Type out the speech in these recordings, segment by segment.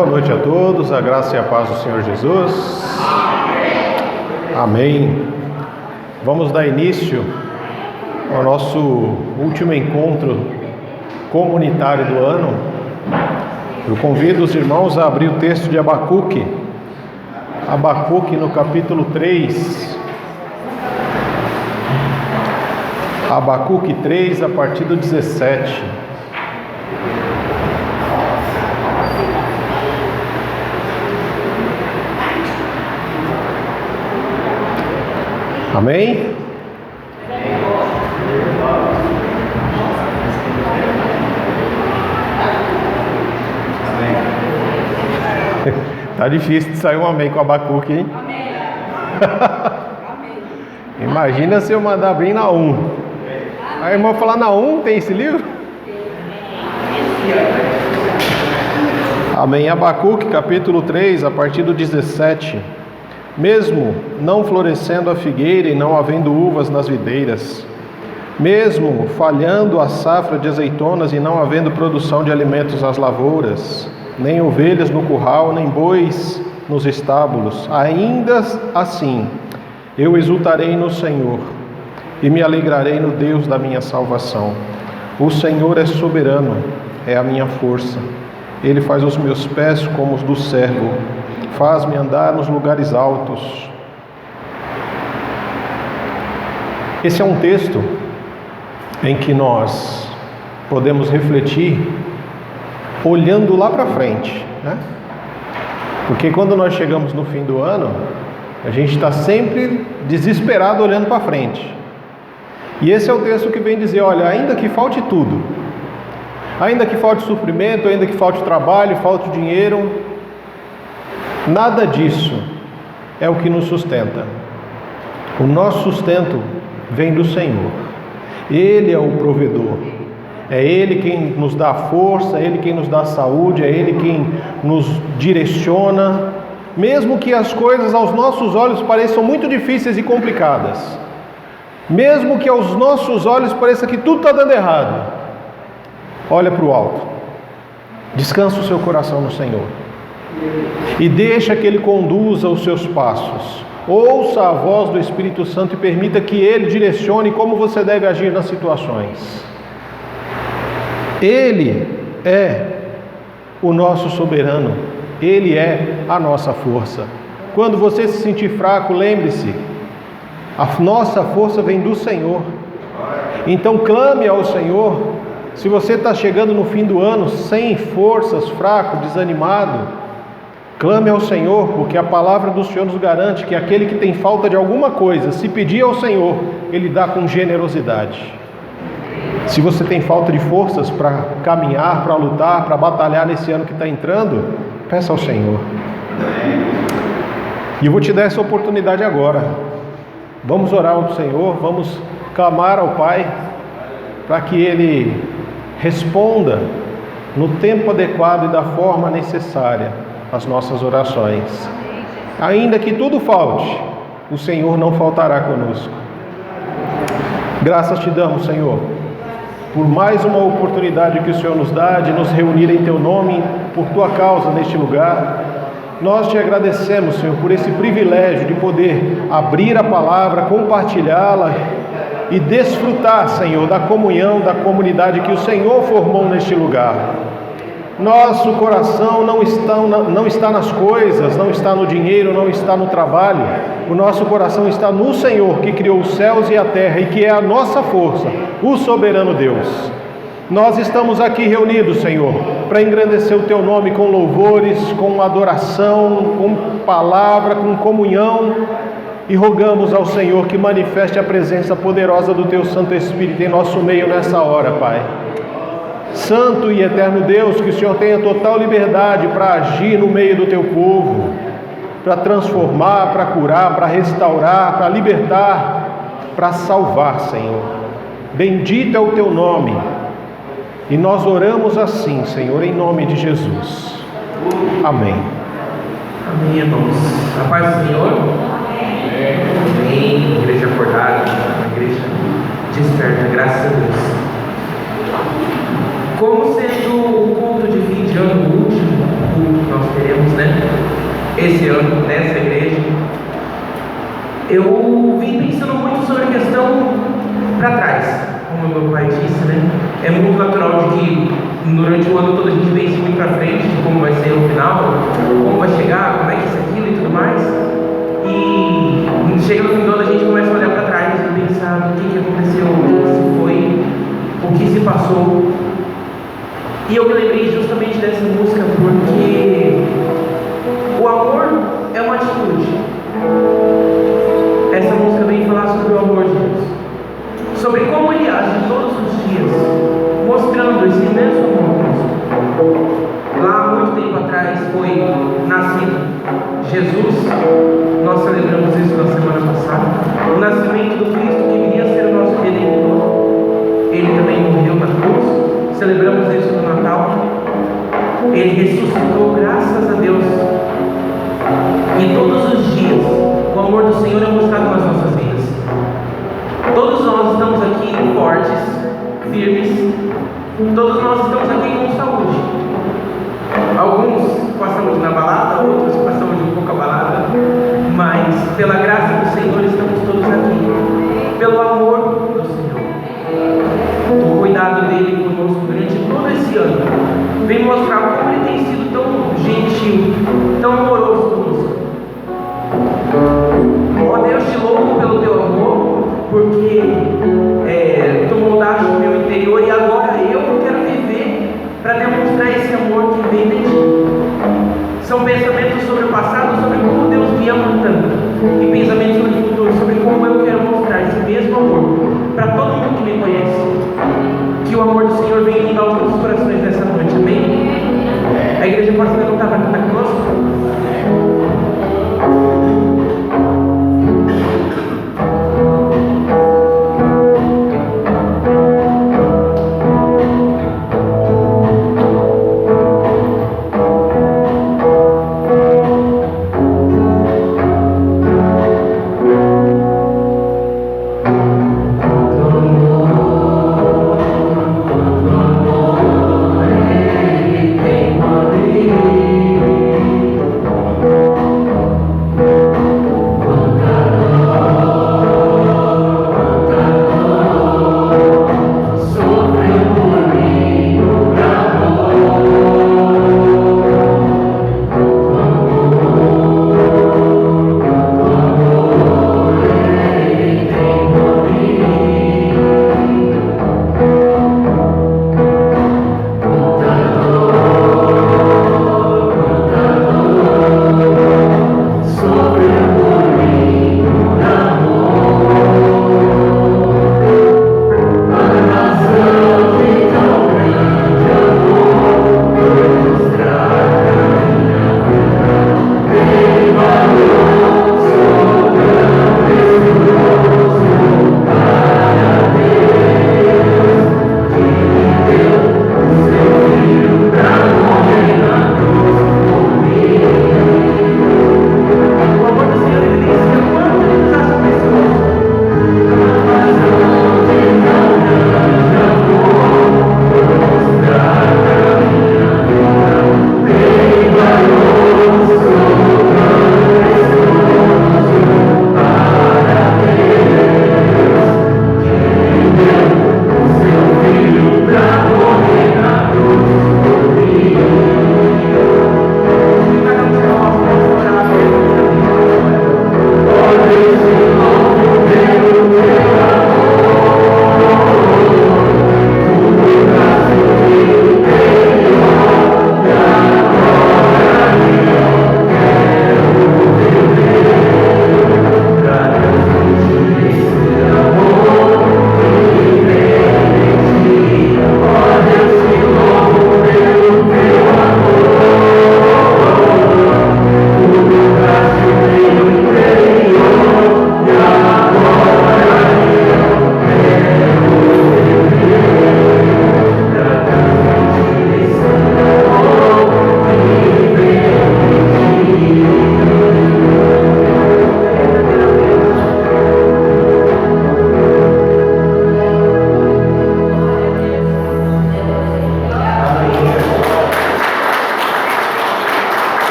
Boa noite a todos, a graça e a paz do Senhor Jesus. Amém. Vamos dar início ao nosso último encontro comunitário do ano. Eu convido os irmãos a abrir o texto de Abacuque. Abacuque no capítulo 3. Abacuque 3, a partir do 17. Amém? Tá difícil de sair um amém com Abacuque, hein? Amém. Imagina se eu mandar bem na 1. A irmã falar na 1, tem esse livro? Amém. Abacuque, capítulo 3, a partir do 17. Mesmo não florescendo a figueira e não havendo uvas nas videiras, mesmo falhando a safra de azeitonas e não havendo produção de alimentos às lavouras, nem ovelhas no curral, nem bois nos estábulos, ainda assim eu exultarei no Senhor e me alegrarei no Deus da minha salvação. O Senhor é soberano, é a minha força. Ele faz os meus pés como os do servo, faz-me andar nos lugares altos. Esse é um texto em que nós podemos refletir olhando lá para frente, né? Porque quando nós chegamos no fim do ano, a gente está sempre desesperado olhando para frente. E esse é o texto que vem dizer, olha, ainda que falte tudo, ainda que falte sofrimento, ainda que falte trabalho, falte dinheiro, nada disso é o que nos sustenta. O nosso sustento vem do Senhor. Ele é o provedor. É Ele quem nos dá força, é Ele quem nos dá saúde, é Ele quem nos direciona. Mesmo que as coisas aos nossos olhos pareçam muito difíceis e complicadas, mesmo que aos nossos olhos pareça que tudo está dando errado, olha para o alto, descansa o seu coração no Senhor e deixa que Ele conduza os seus passos. Ouça a voz do Espírito Santo e permita que Ele direcione como você deve agir nas situações. Ele é o nosso soberano, Ele é a nossa força. Quando você se sentir fraco, lembre-se, a nossa força vem do Senhor. Então clame ao Senhor. Se você está chegando no fim do ano sem forças, fraco, desanimado, clame ao Senhor, porque a palavra do Senhor nos garante que aquele que tem falta de alguma coisa, se pedir ao Senhor, Ele dá com generosidade. Se você tem falta de forças para caminhar, para lutar, para batalhar nesse ano que está entrando, peça ao Senhor. E eu vou te dar essa oportunidade agora. Vamos orar ao Senhor, vamos clamar ao Pai, para que Ele responda no tempo adequado e da forma necessária as nossas orações. Ainda que tudo falte, o Senhor não faltará conosco. Graças te damos, Senhor, por mais uma oportunidade que o Senhor nos dá de nos reunir em Teu nome, por Tua causa neste lugar. Nós te agradecemos, Senhor, por esse privilégio de poder abrir a palavra, compartilhá-la e desfrutar, Senhor, da comunhão, da comunidade que o Senhor formou neste lugar. Nosso coração não está nas coisas, não está no dinheiro, não está no trabalho. O nosso coração está no Senhor, que criou os céus e a terra e que é a nossa força, o soberano Deus. Nós estamos aqui reunidos, Senhor, para engrandecer o Teu nome com louvores, com adoração, com palavra, com comunhão, e rogamos ao Senhor que manifeste a presença poderosa do Teu Santo Espírito em nosso meio nessa hora, Pai. Santo e eterno Deus, que o Senhor tenha total liberdade para agir no meio do Teu povo, para transformar, para curar, para restaurar, para libertar, para salvar, Senhor. Bendito é o Teu nome. E nós oramos assim, Senhor, em nome de Jesus. Amém. Amém, irmãos. A paz do Senhor. Amém. Igreja acordada, igreja desperta, graças a Deus. Como sendo o culto de fim de ano, o último culto que nós esse ano nessa igreja, eu vim pensando muito sobre a questão para trás, como meu pai disse, né? É muito natural de que durante o ano todo a gente pense muito para frente, de como vai ser o final, como vai chegar, como é que é isso, aquilo e tudo mais. E chega no fim do ano a gente começa a olhar para trás e pensar o que aconteceu, o que se foi, o que se passou. E eu me lembrei justamente dessa música porque o amor é uma atitude. Essa música vem falar sobre o amor de Deus, sobre como Ele age todos os dias, mostrando esse imenso amor. Lá há muito tempo atrás foi nascido Jesus. Nós celebramos isso na semana passada, o nascimento do Cristo que viria a ser o nosso Redentor. Ele também morreu na cruz, celebramos isso no Natal. Ele ressuscitou, graças a Deus. E todos os dias o amor do Senhor é mostrado nas nossas vidas. Todos nós estamos aqui fortes, firmes. Todos nós estamos aqui com saúde. Alguns com a saúde na balada, outros com a saúde um pouco abalada. Mas pela graça do Senhor estamos todos aqui. Pelo amor do Senhor. O cuidado dele conosco durante todo esse ano vem mostrar como ele tem sido tão gentil, tão amoroso conosco. Ó Deus, te louvo pelo teu amor, porque tu moldaste o meu interior e agora eu quero viver para demonstrar esse amor que vem de ti. São pensamentos sobre o passado, sobre como Deus me ama tanto, e pensamentos sobre o futuro, sobre como eu quero mostrar esse mesmo amor para todo mundo que me conhece. Que o amor do Senhor venha inundar os nossos corações nessa noite, amém? A igreja pode se levantar para cantar conosco? Tem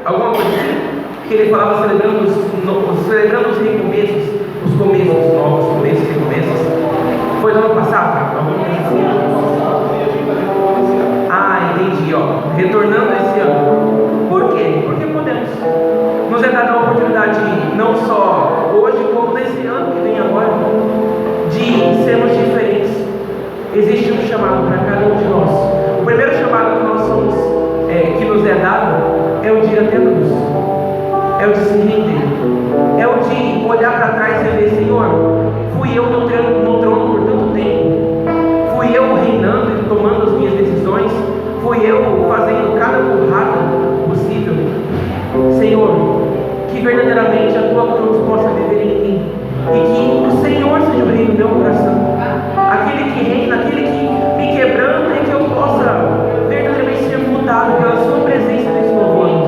alguma coisa assim? Que ele falava celebrando os recomeços, os começos novos, começos e recomeços. Foi no ano passado? Alguma coisa assim? Ah, entendi, ó. Retornando esse ano. Por quê? Porque podemos. Nos é dada a oportunidade, não só hoje, como nesse ano que vem agora, de sermos diferentes. Existe um chamado para cada um de nós. O primeiro chamado que nós somos, que nos é dado, é o de ir até a cruz. É o de se render. É o de olhar para trás e ver, Senhor, fui eu no trono por tanto tempo. Fui eu reinando e tomando as minhas decisões. Fui eu fazendo cada burrada possível. Senhor, que verdadeiramente a tua cruz possa viver em mim. E que o Senhor seja o rei do meu coração. Aquele que reina, aquele que me quebranta e que eu possa verdadeiramente ser mudado pela sua presença nesse novo ano.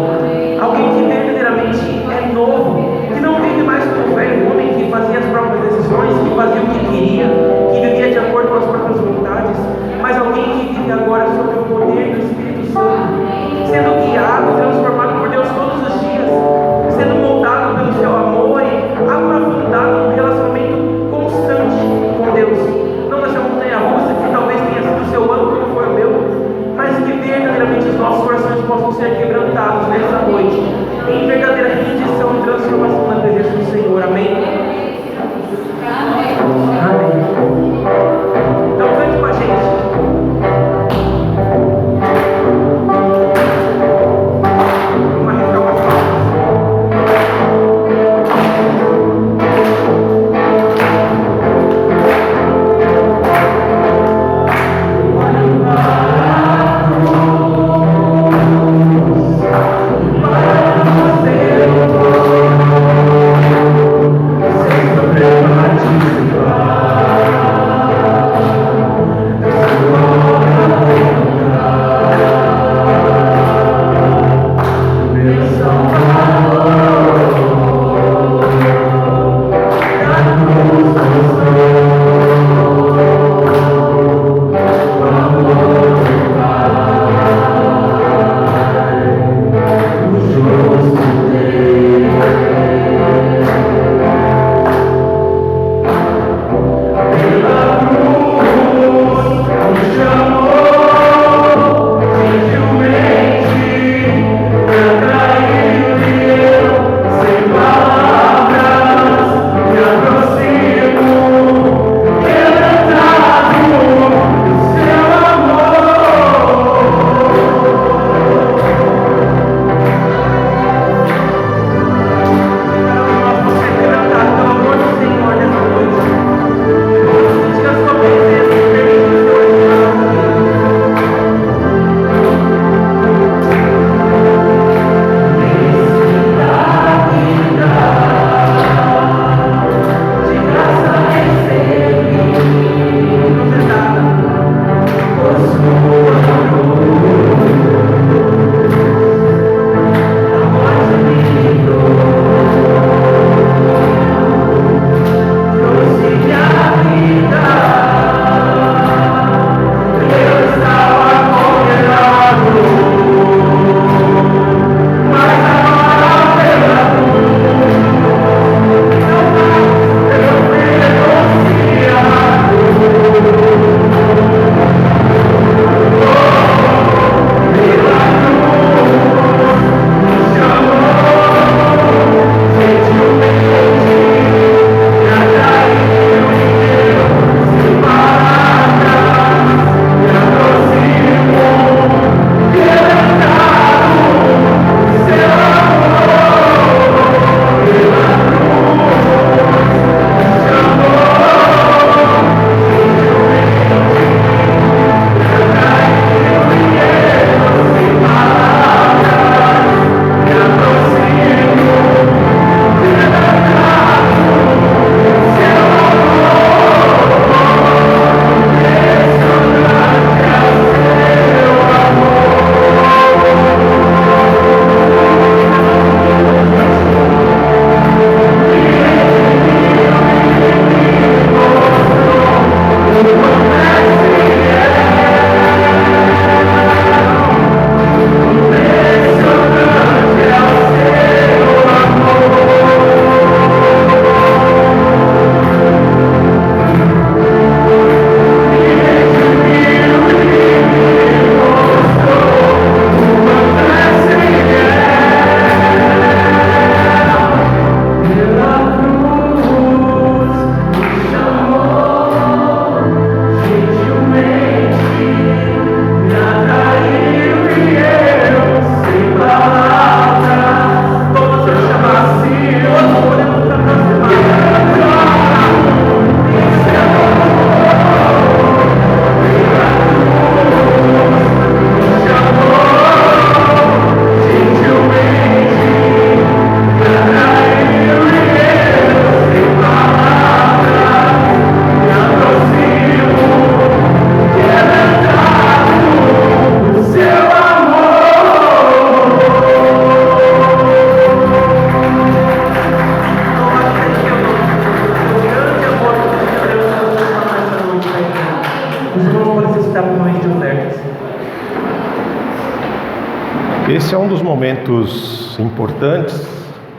Alguém que verdadeiramente é novo, que não vive mais como o velho homem que fazia as próprias decisões, que fazia o que queria, que vivia de acordo com as próprias vontades, mas alguém que vive agora sob o poder do Espírito Santo, sendo guiado, transformado por Deus todos os dias, sendo moldado pelo seu amor e aprofundado num relacionamento constante com Deus. Não nessa montanha-russa que talvez tenha sido o seu ano como foi o meu, mas que verdadeiramente os nossos corações possam ser quebrantados nessa noite, em verdadeira rendição e transformação na presença do Senhor. Amém? Amém. Então cante com a gente. Você Esse é um dos momentos importantes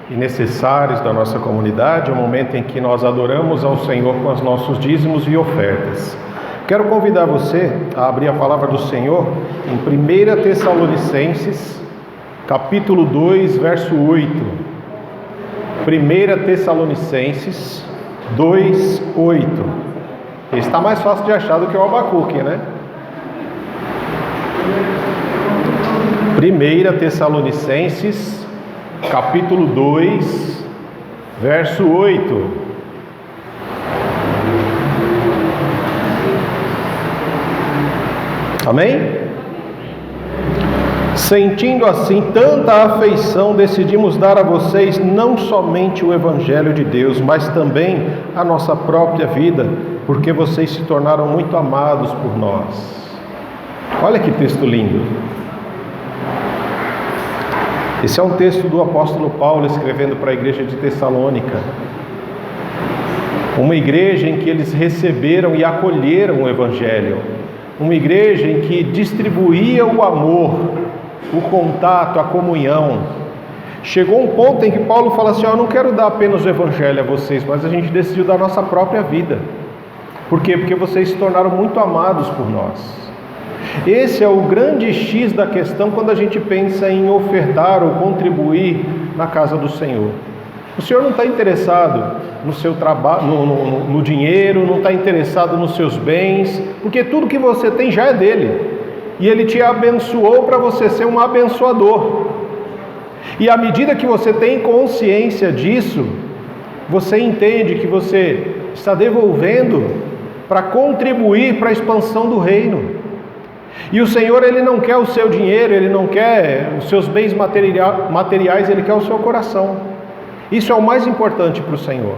e necessários da nossa comunidade, é o momento em que nós adoramos ao Senhor com os nossos dízimos e ofertas. Quero convidar você a abrir a palavra do Senhor em 1 Tessalonicenses, capítulo 2, verso 8. 1 Tessalonicenses 2, 8. Está mais fácil de achar do que o Abacuque, né? 1 Tessalonicenses, capítulo 2, verso 8. Amém? Sentindo assim tanta afeição, decidimos dar a vocês não somente o Evangelho de Deus, mas também a nossa própria vida, porque vocês se tornaram muito amados por nós. Olha que texto lindo. Esse é um texto do apóstolo Paulo escrevendo para a igreja de Tessalônica. Uma igreja em que eles receberam e acolheram o Evangelho. Uma igreja em que distribuía o amor, o contato, a comunhão. Chegou um ponto em que Paulo fala assim: eu não quero dar apenas o Evangelho a vocês, mas a gente decidiu dar a nossa própria vida. Por quê? Porque vocês se tornaram muito amados por nós. Esse é o grande X da questão quando a gente pensa em ofertar ou contribuir na casa do Senhor. O Senhor não está interessado no seu trabalho, no dinheiro, não está interessado nos seus bens, porque tudo que você tem já é dele. E Ele te abençoou para você ser um abençoador. E à medida que você tem consciência disso, você entende que você está devolvendo para contribuir para a expansão do reino. E o Senhor, Ele não quer o seu dinheiro, Ele não quer os seus bens materiais, Ele quer o seu coração. Isso é o mais importante para o Senhor.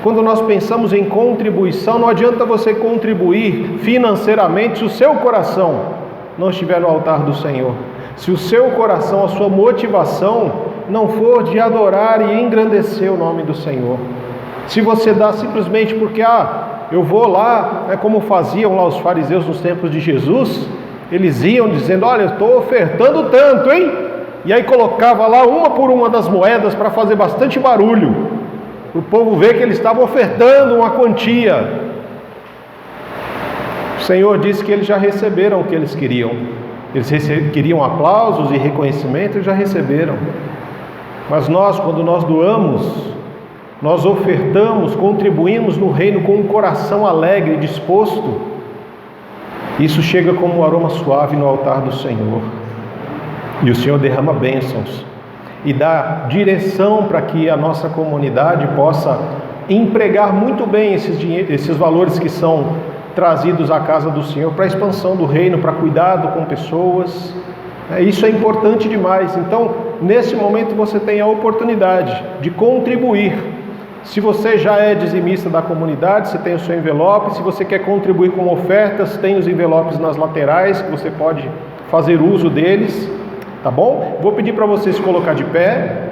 Quando nós pensamos em contribuição, não adianta você contribuir financeiramente se o seu coração não estiver no altar do Senhor. Se o seu coração, a sua motivação não for de adorar e engrandecer o nome do Senhor. Se você dá simplesmente porque, eu vou lá, como faziam lá os fariseus nos tempos de Jesus, eles iam dizendo: olha, eu estou ofertando tanto, hein? E aí colocava lá uma por uma das moedas para fazer bastante barulho, para o povo ver que eles estavam ofertando uma quantia. O Senhor disse que eles já receberam o que eles queriam. Eles queriam aplausos e reconhecimento, e já receberam. Mas nós, quando nós doamos, nós ofertamos, contribuímos no reino com um coração alegre, disposto. Isso chega como um aroma suave no altar do Senhor. E o Senhor derrama bênçãos e dá direção para que a nossa comunidade possa empregar muito bem esses valores que são trazidos à casa do Senhor para a expansão do reino, para cuidado com pessoas. Isso é importante demais. Então, nesse momento você tem a oportunidade de contribuir. Se você já é dizimista da comunidade, você tem o seu envelope. Se você quer contribuir com ofertas, tem os envelopes nas laterais, que você pode fazer uso deles, tá bom? Vou pedir para você se colocar de pé.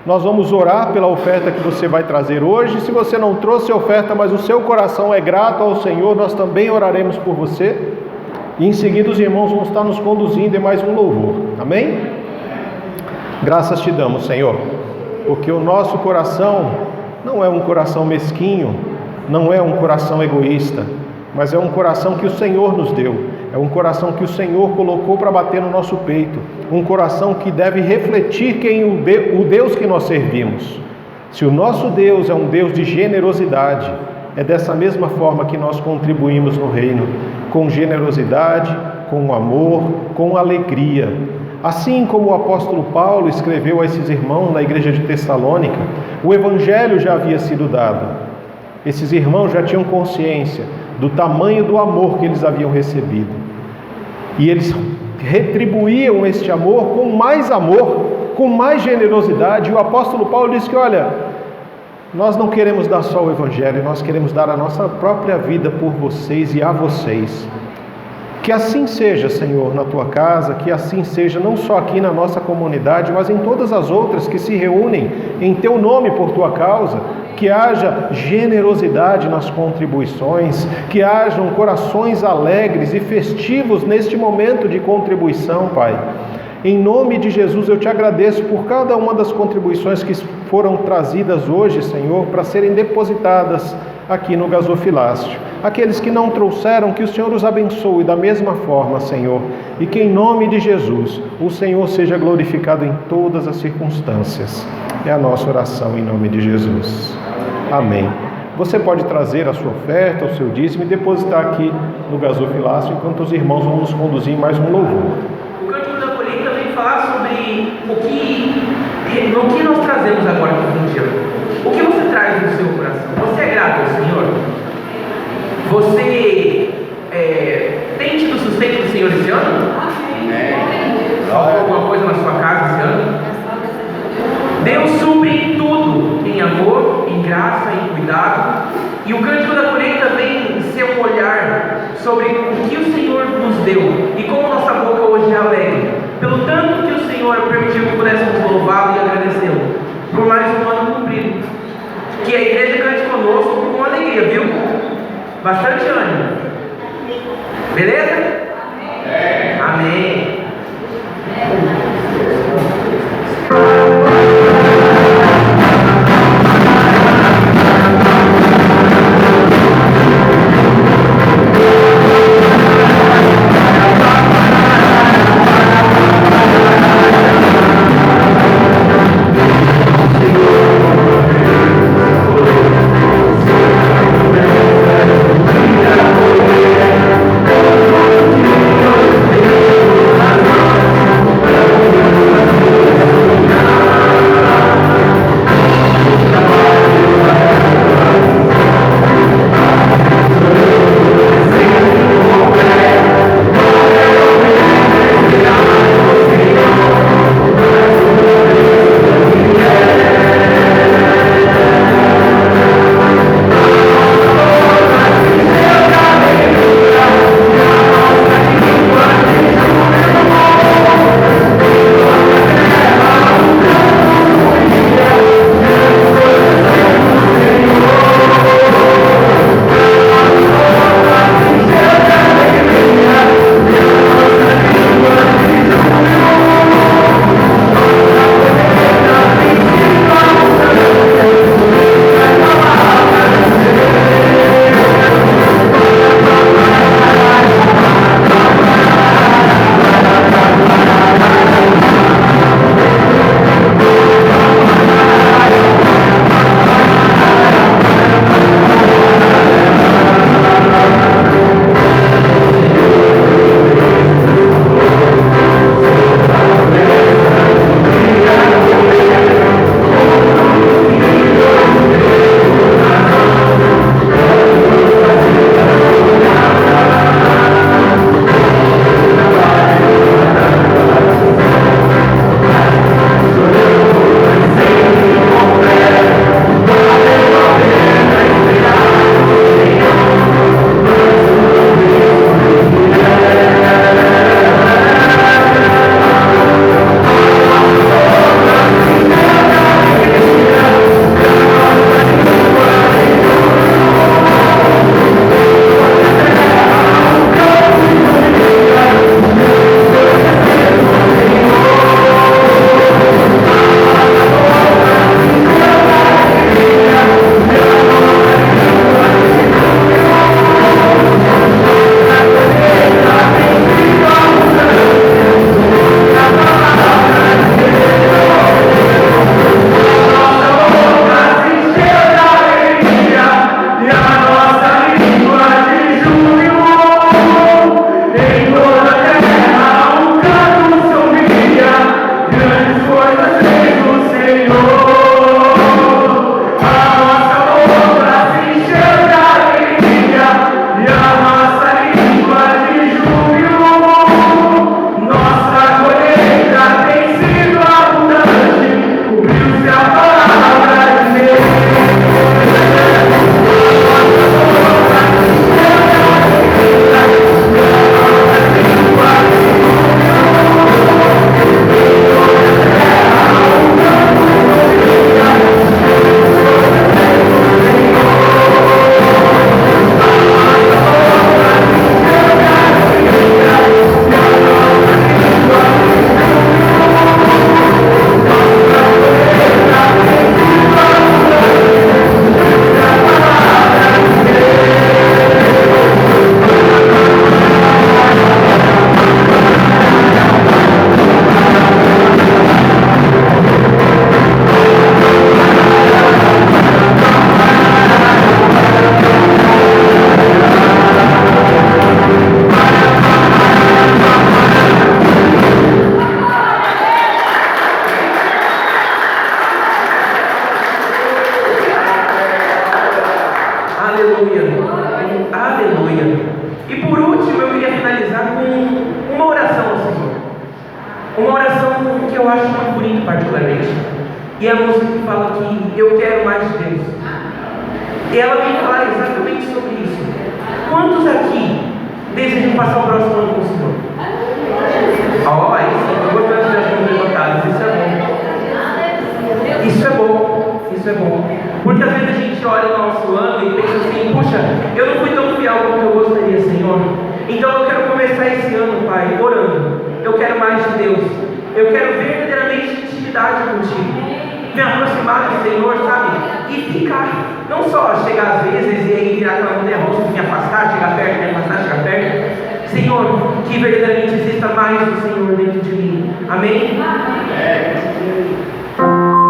Nós vamos orar pela oferta que você vai trazer hoje. Se você não trouxe oferta, mas o seu coração é grato ao Senhor, nós também oraremos por você. E em seguida os irmãos vão estar nos conduzindo em mais um louvor. Amém? Graças te damos, Senhor, porque o nosso coração não é um coração mesquinho, não é um coração egoísta, mas é um coração que o Senhor nos deu, é um coração que o Senhor colocou para bater no nosso peito, um coração que deve refletir o Deus que nós servimos. Se o nosso Deus é um Deus de generosidade, é dessa mesma forma que nós contribuímos no reino, com generosidade, com amor, com alegria. Assim como o apóstolo Paulo escreveu a esses irmãos na igreja de Tessalônica, o Evangelho já havia sido dado. Esses irmãos já tinham consciência do tamanho do amor que eles haviam recebido. E eles retribuíam este amor, com mais generosidade. E o apóstolo Paulo disse que, olha, nós não queremos dar só o Evangelho, nós queremos dar a nossa própria vida por vocês e a vocês. Que assim seja, Senhor, na Tua casa, que assim seja não só aqui na nossa comunidade, mas em todas as outras que se reúnem em Teu nome por Tua causa, que haja generosidade nas contribuições, que hajam corações alegres e festivos neste momento de contribuição, Pai. Em nome de Jesus, eu te agradeço por cada uma das contribuições que foram trazidas hoje, Senhor, para serem depositadas aqui no gasofilácio. Aqueles que não trouxeram, que o Senhor os abençoe da mesma forma, Senhor, e que em nome de Jesus o Senhor seja glorificado em todas as circunstâncias. É a nossa oração em nome de Jesus. Amém. Você pode trazer a sua oferta, o seu dízimo e depositar aqui no gasofilácio, enquanto os irmãos vão nos conduzir em mais um louvor. O Cântico da Colheita vem falar sobre o que nós trazemos agora para o dia. O que você traz no seu coração? Você é grato ao Senhor? Você tem tido sustento do Senhor esse ano? Faltou alguma coisa na sua casa esse ano? Deus supre em tudo, em amor, em graça, em cuidado. E o Cântico da Colheita vem ser um olhar sobre o que o Senhor nos deu e como nossa boca hoje é alegre, pelo tanto que o Senhor permitiu que pudéssemos louvá-lo e agradecê-lo por mais um ano cumprido. Que a igreja cante conosco com alegria, viu? Bastante ânimo. Beleza? Amém. verdadeiramente. E a música que fala que eu quero mais de Deus. E ela vem falar exatamente sobre isso. Quantos aqui desejam passar o próximo ano com o Senhor? Aí sim, eu gosto de ver as mãos levantadas. Isso é bom. Isso é bom. Porque às vezes a gente olha o nosso ano e pensa assim: puxa, eu não fui tão fiel como eu gostaria, Senhor. Então eu quero começar esse ano, Pai, orando. Eu quero mais de Deus. Eu quero verdadeiramente intimidade contigo. Me aproximar do Senhor, sabe? E ficar. Não só chegar às vezes e aí virar aquela montanha russa, me afastar, chegar perto, me afastar, chegar perto. Senhor, que verdadeiramente exista mais do Senhor dentro de mim. Amém? Amor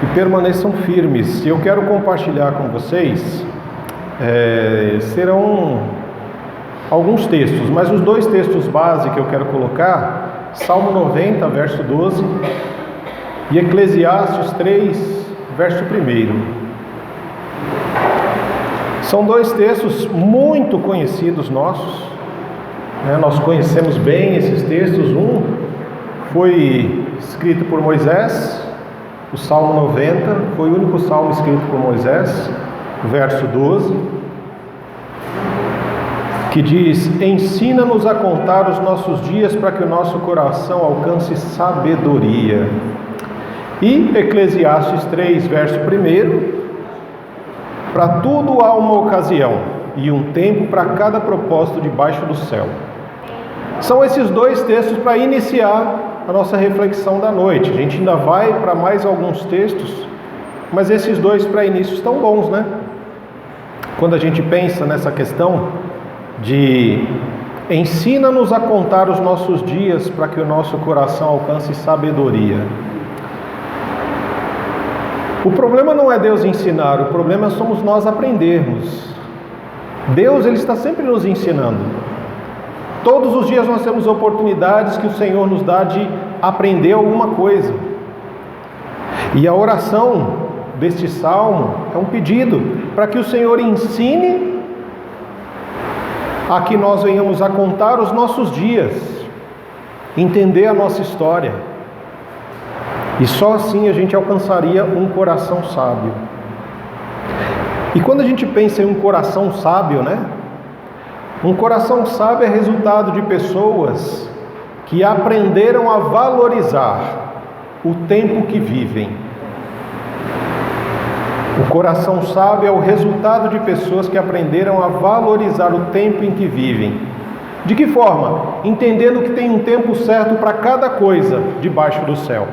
e permaneçam firmes. E eu quero compartilhar com vocês, serão alguns textos, mas os dois textos base que eu quero colocar, Salmo 90, verso 12, e Eclesiastes 3, verso 1. São dois textos muito conhecidos nossos, nós conhecemos bem esses textos. Um foi escrito por Moisés, o Salmo 90, foi o único salmo escrito por Moisés, verso 12, que diz: ensina-nos a contar os nossos dias para que o nosso coração alcance sabedoria. E Eclesiastes 3, verso 1, para tudo há uma ocasião e um tempo para cada propósito debaixo do céu. São esses dois textos para iniciar a nossa reflexão da noite. A gente ainda vai para mais alguns textos, mas esses dois para início estão bons, né? Quando a gente pensa nessa questão de ensina-nos a contar os nossos dias para que o nosso coração alcance sabedoria. O problema não é Deus ensinar, o problema somos nós aprendermos. Deus, Ele está sempre nos ensinando. Todos os dias nós temos oportunidades que o Senhor nos dá de aprender alguma coisa. E a oração deste salmo é um pedido para que o Senhor ensine a que nós venhamos a contar os nossos dias, entender a nossa história. E só assim a gente alcançaria um coração sábio. E quando a gente pensa em um coração sábio, um coração sábio é resultado de pessoas que aprenderam a valorizar o tempo que vivem. O coração sábio é o resultado de pessoas que aprenderam a valorizar o tempo em que vivem. De que forma? Entendendo que tem um tempo certo para cada coisa debaixo do céu.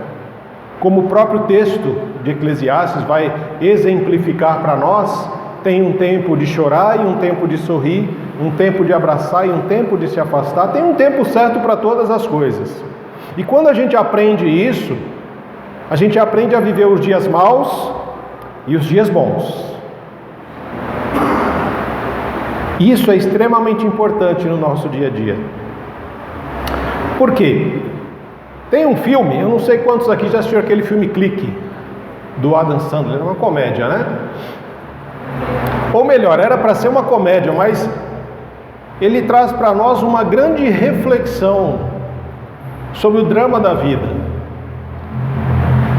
Como o próprio texto de Eclesiastes vai exemplificar para nós, tem um tempo de chorar e um tempo de sorrir, um tempo de abraçar e um tempo de se afastar, tem um tempo certo para todas as coisas. E quando a gente aprende isso, a gente aprende a viver os dias maus e os dias bons. Isso é extremamente importante no nosso dia a dia. Por quê? Tem um filme, eu não sei quantos aqui já assistiram aquele filme Clique, do Adam Sandler, é uma comédia, Ou melhor, era para ser uma comédia, mas ele traz para nós uma grande reflexão sobre o drama da vida.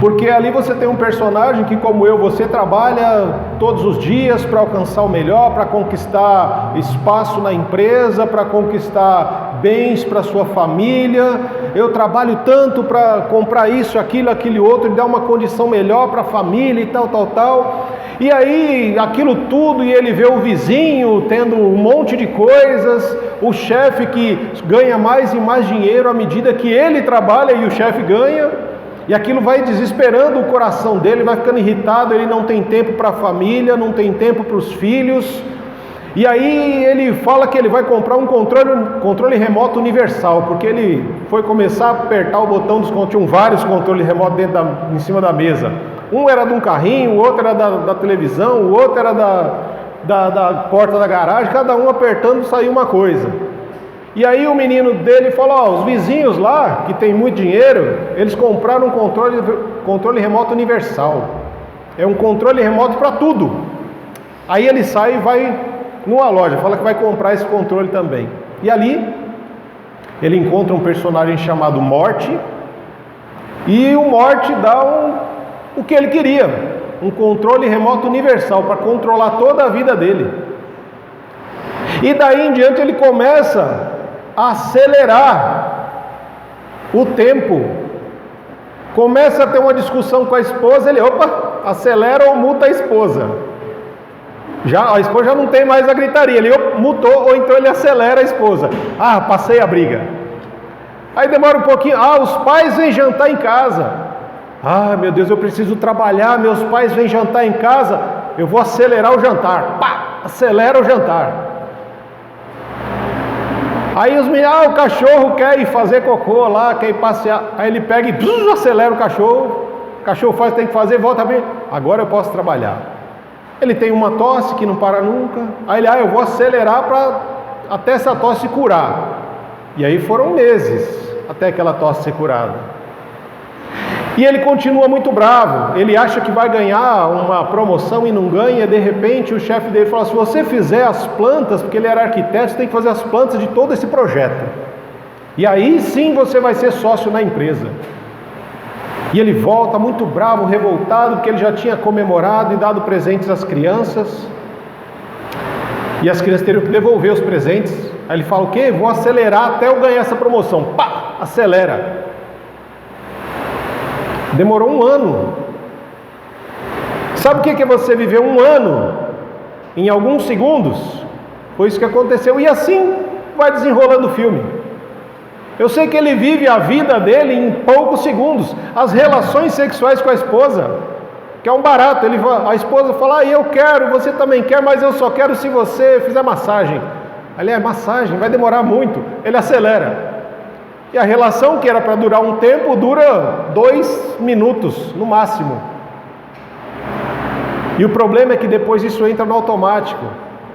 Porque ali você tem um personagem que, como eu, você trabalha todos os dias para alcançar o melhor, para conquistar espaço na empresa, para conquistar bens para sua família. Eu trabalho tanto para comprar isso, aquilo, aquele outro, e dar uma condição melhor para a família e tal. E aí, aquilo tudo, e ele vê o vizinho tendo um monte de coisas, o chefe que ganha mais e mais dinheiro à medida que ele trabalha e o chefe ganha. E aquilo vai desesperando o coração dele, vai ficando irritado, ele não tem tempo para a família, não tem tempo para os filhos. E aí ele fala que ele vai comprar um controle remoto universal, porque ele foi começar a apertar o botão dos controles, tinham vários controles remotos em cima da mesa. Um era de um carrinho, o outro era da televisão, o outro era da porta da garagem, cada um apertando saiu uma coisa. E aí o menino dele falou: os vizinhos lá, que tem muito dinheiro, eles compraram um controle remoto universal. É um controle remoto para tudo. Aí ele sai e vai numa loja, fala que vai comprar esse controle também. E ali ele encontra um personagem chamado Morty, e o Morty dá o que ele queria, um controle remoto universal para controlar toda a vida dele. E daí em diante ele começa a acelerar o tempo, começa a ter uma discussão com a esposa, ele acelera ou muta a esposa. A esposa já não tem mais a gritaria, ele mutou ou então ele acelera a esposa. Passei a briga. Aí demora um pouquinho, os pais vêm jantar em casa. Meu Deus, eu preciso trabalhar, meus pais vêm jantar em casa, eu vou acelerar o jantar. Acelera o jantar. Aí os meninos, o cachorro quer ir fazer cocô lá, quer ir passear. Aí ele pega e acelera o cachorro. o cachorro faz, tem que fazer, volta bem, agora eu posso trabalhar. Ele tem uma tosse que não para nunca, aí ele, eu vou acelerar até essa tosse curar. E aí foram meses até aquela tosse ser curada. E ele continua muito bravo, ele acha que vai ganhar uma promoção e não ganha, de repente o chefe dele fala, se você fizer as plantas, porque ele era arquiteto, você tem que fazer as plantas de todo esse projeto. E aí sim você vai ser sócio na empresa. E ele volta muito bravo, revoltado, porque ele já tinha comemorado e dado presentes às crianças. E as crianças teriam que devolver os presentes. Aí ele fala, o quê? Vou acelerar até eu ganhar essa promoção. Pá! Acelera. Demorou 1 ano. Sabe o que é você viver 1 ano em alguns segundos? Foi isso que aconteceu. E assim vai desenrolando o filme. Eu sei que ele vive a vida dele em poucos segundos. As relações sexuais com a esposa, que é um barato. A esposa fala, eu quero, você também quer, mas eu só quero se você fizer massagem. Aliás, massagem vai demorar muito. Ele acelera. E a relação que era para durar um tempo, dura 2 minutos, no máximo. E o problema é que depois isso entra no automático.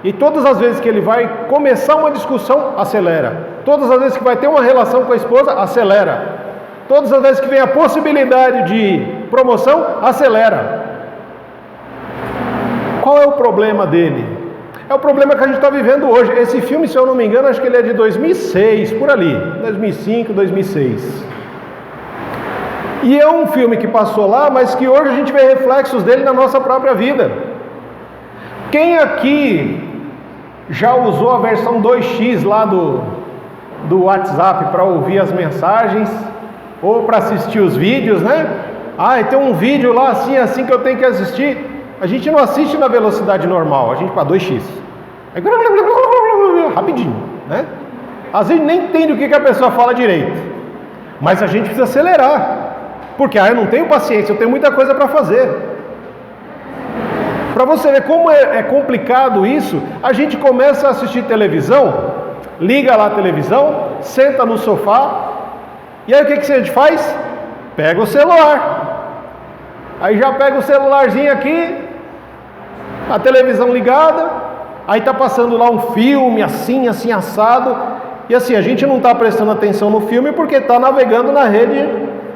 E todas as vezes que ele vai começar uma discussão, acelera. Todas as vezes que vai ter uma relação com a esposa, acelera. Todas as vezes que vem a possibilidade de promoção, acelera. Qual é o problema dele? É o problema que a gente está vivendo hoje. Esse filme, se eu não me engano, acho que ele é de 2006, por ali, 2005, 2006. E é um filme que passou lá, mas que hoje a gente vê reflexos dele na nossa própria vida. Quem aqui já usou a versão 2x lá do WhatsApp para ouvir as mensagens ou para assistir os vídeos, né? Tem um vídeo lá assim que eu tenho que assistir. A gente não assiste na velocidade normal, a gente para 2x. Rapidinho, né? Às vezes nem entende o que a pessoa fala direito. Mas a gente precisa acelerar. Porque eu não tenho paciência, eu tenho muita coisa para fazer. Para você ver como é complicado isso, a gente começa a assistir televisão, liga lá a televisão, senta no sofá, e aí o que a gente faz? Pega o celular. Aí já pega o celularzinho aqui, a televisão ligada, aí está passando lá um filme assim assado, e assim, a gente não está prestando atenção no filme porque está navegando na rede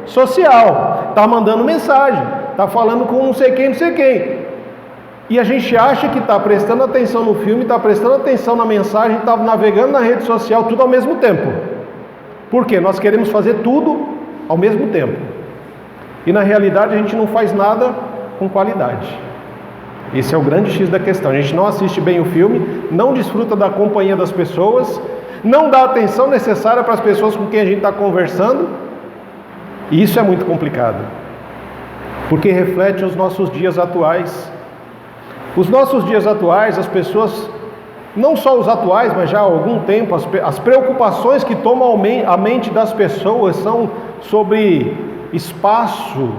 social, está mandando mensagem, está falando com não sei quem, e a gente acha que está prestando atenção no filme, está prestando atenção na mensagem, está navegando na rede social, tudo ao mesmo tempo. Por quê? Nós queremos fazer tudo ao mesmo tempo, e na realidade a gente não faz nada com qualidade. Esse é o grande X da questão. A gente não assiste bem o filme, não desfruta da companhia das pessoas, não dá a atenção necessária para as pessoas com quem a gente está conversando, e isso é muito complicado, porque reflete os nossos dias atuais. Os nossos dias atuais, as pessoas, não só os atuais, mas já há algum tempo, as preocupações que tomam a mente das pessoas são sobre espaço,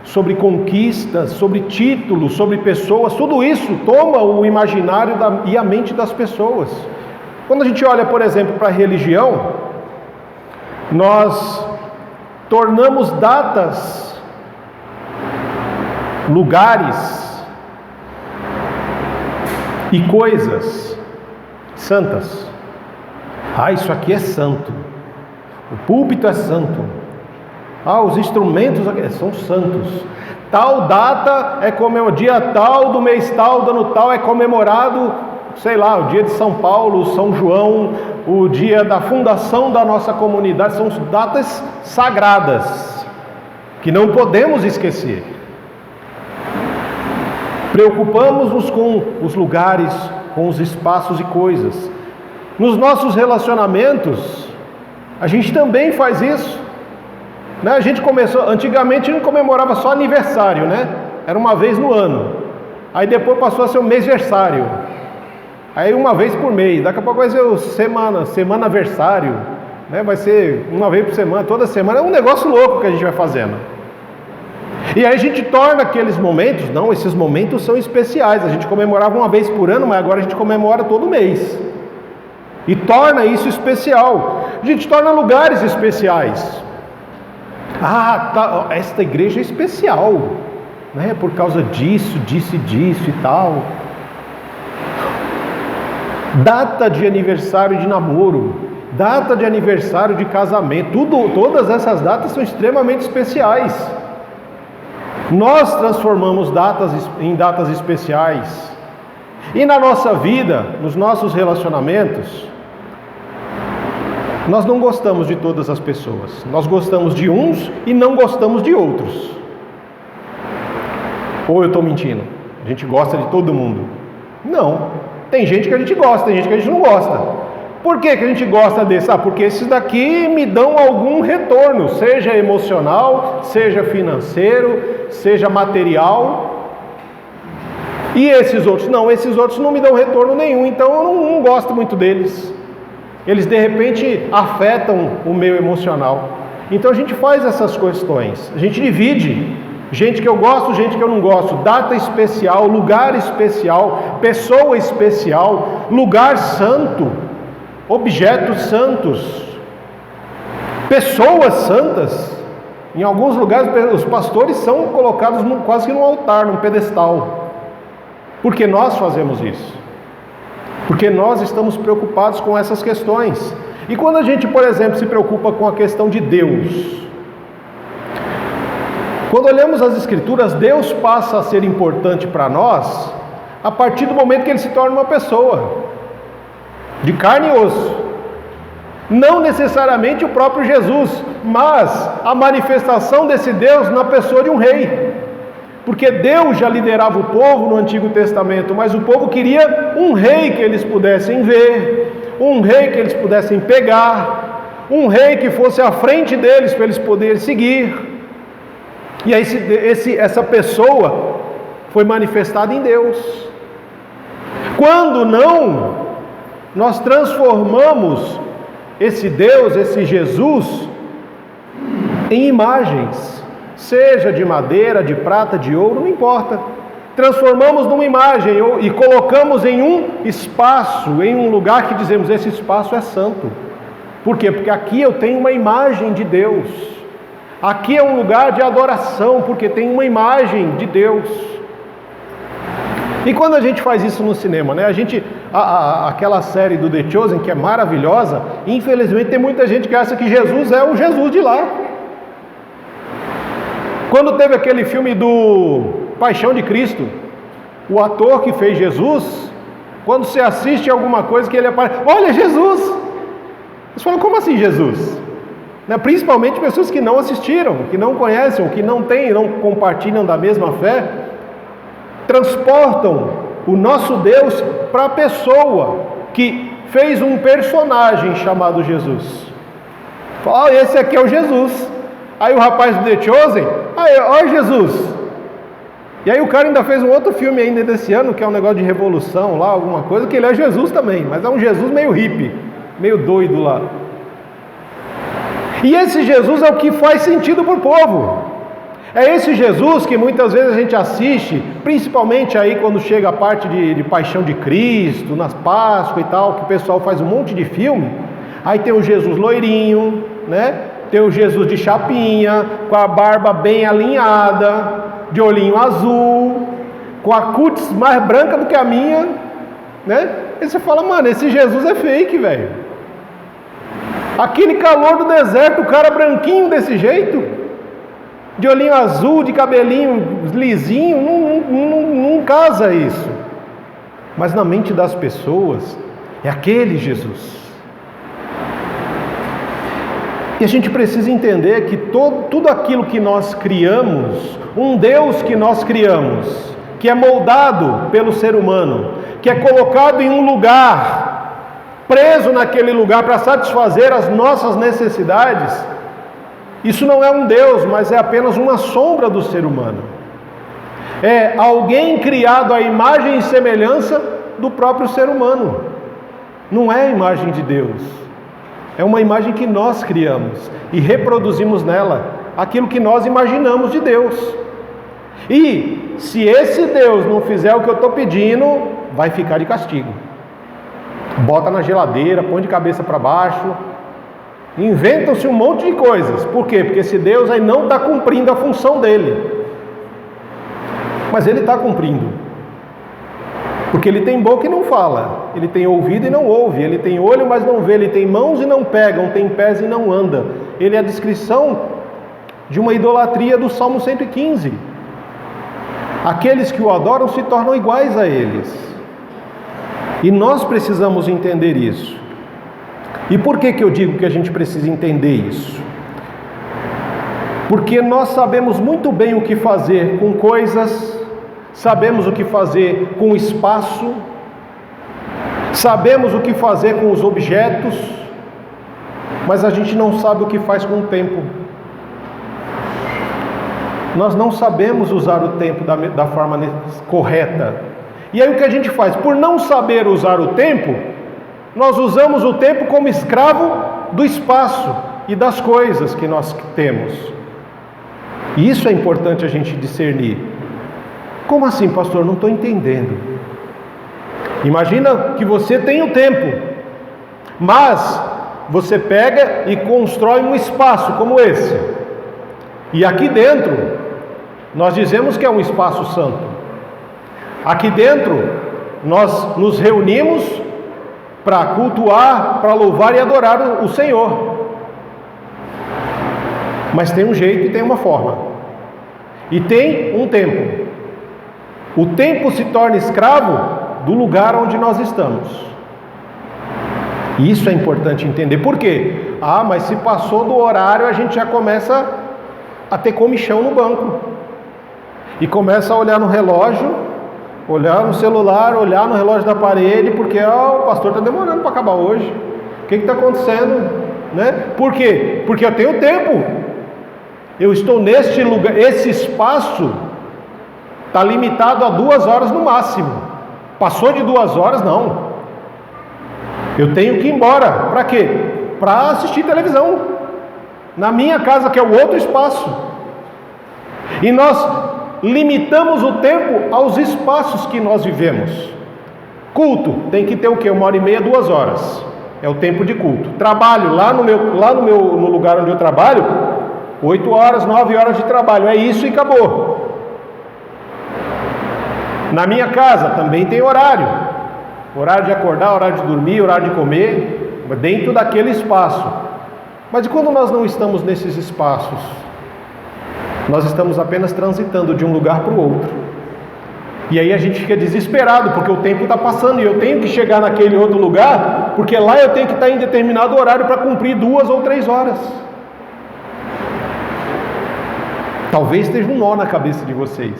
sobre conquistas, sobre títulos, sobre pessoas. Tudo isso toma o imaginário e a mente das pessoas. Quando a gente olha, por exemplo, para a religião, nós tornamos datas, lugares e coisas santas. Isso aqui é santo. O púlpito é santo. Os instrumentos são santos. Tal data é o dia tal do mês tal, do ano tal é comemorado, sei lá, o dia de São Paulo, São João, o dia da fundação da nossa comunidade. São datas sagradas que não podemos esquecer. Preocupamos-nos com os lugares, com os espaços e coisas. Nos nossos relacionamentos, a gente também faz isso. A gente começou, antigamente a gente comemorava só aniversário, né? Era uma vez no ano. Aí depois passou a ser o mêsversário. Aí uma vez por mês. Daqui a pouco vai ser o semanaversário, né? Vai ser uma vez por semana, toda semana. É um negócio louco que a gente vai fazendo. E aí a gente torna aqueles momentos, esses momentos são especiais. A gente comemorava uma vez por ano, mas agora a gente comemora todo mês. E torna isso especial. A gente torna lugares especiais. esta igreja é especial, né? Por causa disso e tal. Data de aniversário de namoro, data de aniversário de casamento, todas essas datas são extremamente especiais. Nós transformamos datas em datas especiais. E na nossa vida, nos nossos relacionamentos, nós não gostamos de todas as pessoas. Nós gostamos de uns e não gostamos de outros. Ou eu estou mentindo? A gente gosta de todo mundo? Não. Tem gente que a gente gosta, tem gente que a gente não gosta. Por que a gente gosta desse? Porque esses daqui me dão algum retorno, seja emocional, seja financeiro, seja material. E esses outros? Não, esses outros não me dão retorno nenhum, então eu não gosto muito deles. Eles de repente afetam o meu emocional. Então a gente faz essas questões, a gente divide. Gente que eu gosto, gente que eu não gosto, data especial, lugar especial, pessoa especial, lugar santo, objetos santos, pessoas santas. Em alguns lugares os pastores são colocados quase que num altar, num pedestal. Porque nós fazemos isso. Porque nós estamos preocupados com essas questões. E quando a gente, por exemplo, se preocupa com a questão de Deus, quando olhamos as Escrituras, Deus passa a ser importante para nós a partir do momento que Ele se torna uma pessoa, de carne e osso. Não necessariamente o próprio Jesus, mas a manifestação desse Deus na pessoa de um rei. Porque Deus já liderava o povo no Antigo Testamento, mas o povo queria um rei que eles pudessem ver, um rei que eles pudessem pegar, um rei que fosse à frente deles para eles poderem seguir. E aí essa pessoa foi manifestada em Deus. Quando não, nós transformamos esse Deus, esse Jesus, em imagens, seja de madeira, de prata, de ouro, não importa. Transformamos numa imagem e colocamos em um espaço, em um lugar que dizemos, esse espaço é santo. Por quê? Porque aqui eu tenho uma imagem de Deus. Aqui é um lugar de adoração, porque tem uma imagem de Deus. E quando a gente faz isso no cinema, né? Aquela série do The Chosen, que é maravilhosa, infelizmente tem muita gente que acha que Jesus é o Jesus de lá. Quando teve aquele filme do Paixão de Cristo, o ator que fez Jesus, quando você assiste alguma coisa que ele aparece, olha Jesus! Você fala, como assim Jesus? Principalmente pessoas que não assistiram, que não conhecem, que não compartilham da mesma fé, transportam o nosso Deus para a pessoa que fez um personagem chamado Jesus. Fala, esse aqui é o Jesus. Aí o rapaz do The Chosen, olha Jesus. E aí o cara ainda fez um outro filme ainda desse ano, que é um negócio de revolução lá, alguma coisa, que ele é Jesus também, mas é um Jesus meio hippie, meio doido lá. E esse Jesus é o que faz sentido para o povo. É esse Jesus que muitas vezes a gente assiste, principalmente aí quando chega a parte de Paixão de Cristo, nas Páscoa e tal, que o pessoal faz um monte de filme. Aí tem o Jesus loirinho, né? Tem o Jesus de chapinha, com a barba bem alinhada, de olhinho azul, com a cutis mais branca do que a minha, né? E você fala, mano, esse Jesus é fake, velho. Aquele calor do deserto, o cara branquinho desse jeito, de olhinho azul, de cabelinho lisinho, não casa isso. Mas na mente das pessoas, é aquele Jesus. E a gente precisa entender que tudo aquilo que nós criamos, um Deus que nós criamos, que é moldado pelo ser humano, que é colocado em um lugar, preso naquele lugar para satisfazer as nossas necessidades, isso não é um Deus, mas é apenas uma sombra do ser humano. É alguém criado à imagem e semelhança do próprio ser humano. Não é a imagem de Deus. É uma imagem que nós criamos e reproduzimos nela aquilo que nós imaginamos de Deus. E se esse Deus não fizer o que eu estou pedindo, vai ficar de castigo. Bota na geladeira, põe de cabeça para baixo. Inventam-se um monte de coisas. Por quê? Porque esse Deus aí não está cumprindo a função dele. Mas ele está cumprindo. Porque ele tem boca e não fala. Ele tem ouvido e não ouve. Ele tem olho, mas não vê. Ele tem mãos e não pega. Tem pés e não anda. Ele é a descrição de uma idolatria do Salmo 115. Aqueles que o adoram se tornam iguais a eles. E nós precisamos entender isso. E por que eu digo que a gente precisa entender isso? Porque nós sabemos muito bem o que fazer com coisas, sabemos o que fazer com espaço, sabemos o que fazer com os objetos, mas a gente não sabe o que faz com o tempo. Nós não sabemos usar o tempo da forma correta. E aí o que a gente faz? Por não saber usar o tempo, nós usamos o tempo como escravo do espaço e das coisas que nós temos. E isso é importante a gente discernir. Como assim, pastor? Não estou entendendo. Imagina que você tem o tempo, mas você pega e constrói um espaço como esse. E aqui dentro, nós dizemos que é um espaço santo. Aqui dentro, nós nos reunimos para cultuar, para louvar e adorar o Senhor. Mas tem um jeito e tem uma forma. E tem um tempo. O tempo se torna escravo do lugar onde nós estamos. E isso é importante entender. Por quê? Mas se passou do horário, a gente já começa a ter comichão no banco. E começa a olhar no relógio, olhar no celular, olhar no relógio da parede, porque o pastor está demorando para acabar hoje. O que está acontecendo? Né? Por quê? Porque eu tenho tempo. Eu estou neste lugar, esse espaço está limitado a 2 horas no máximo. Passou de 2 horas, não. Eu tenho que ir embora. Para quê? Para assistir televisão. Na minha casa, que é o outro espaço. E nós limitamos o tempo aos espaços que nós vivemos. Culto, tem que ter o quê? 1h30, 2 horas. É o tempo de culto. Trabalho, no lugar onde eu trabalho, 8 horas, 9 horas de trabalho. É isso e acabou. Na minha casa também tem horário. Horário de acordar, horário de dormir, horário de comer, dentro daquele espaço. Mas e quando nós não estamos nesses espaços? Nós estamos apenas transitando de um lugar para o outro. E aí a gente fica desesperado, porque o tempo está passando e eu tenho que chegar naquele outro lugar, porque lá eu tenho que estar em determinado horário para cumprir 2 ou 3 horas. Talvez esteja um nó na cabeça de vocês.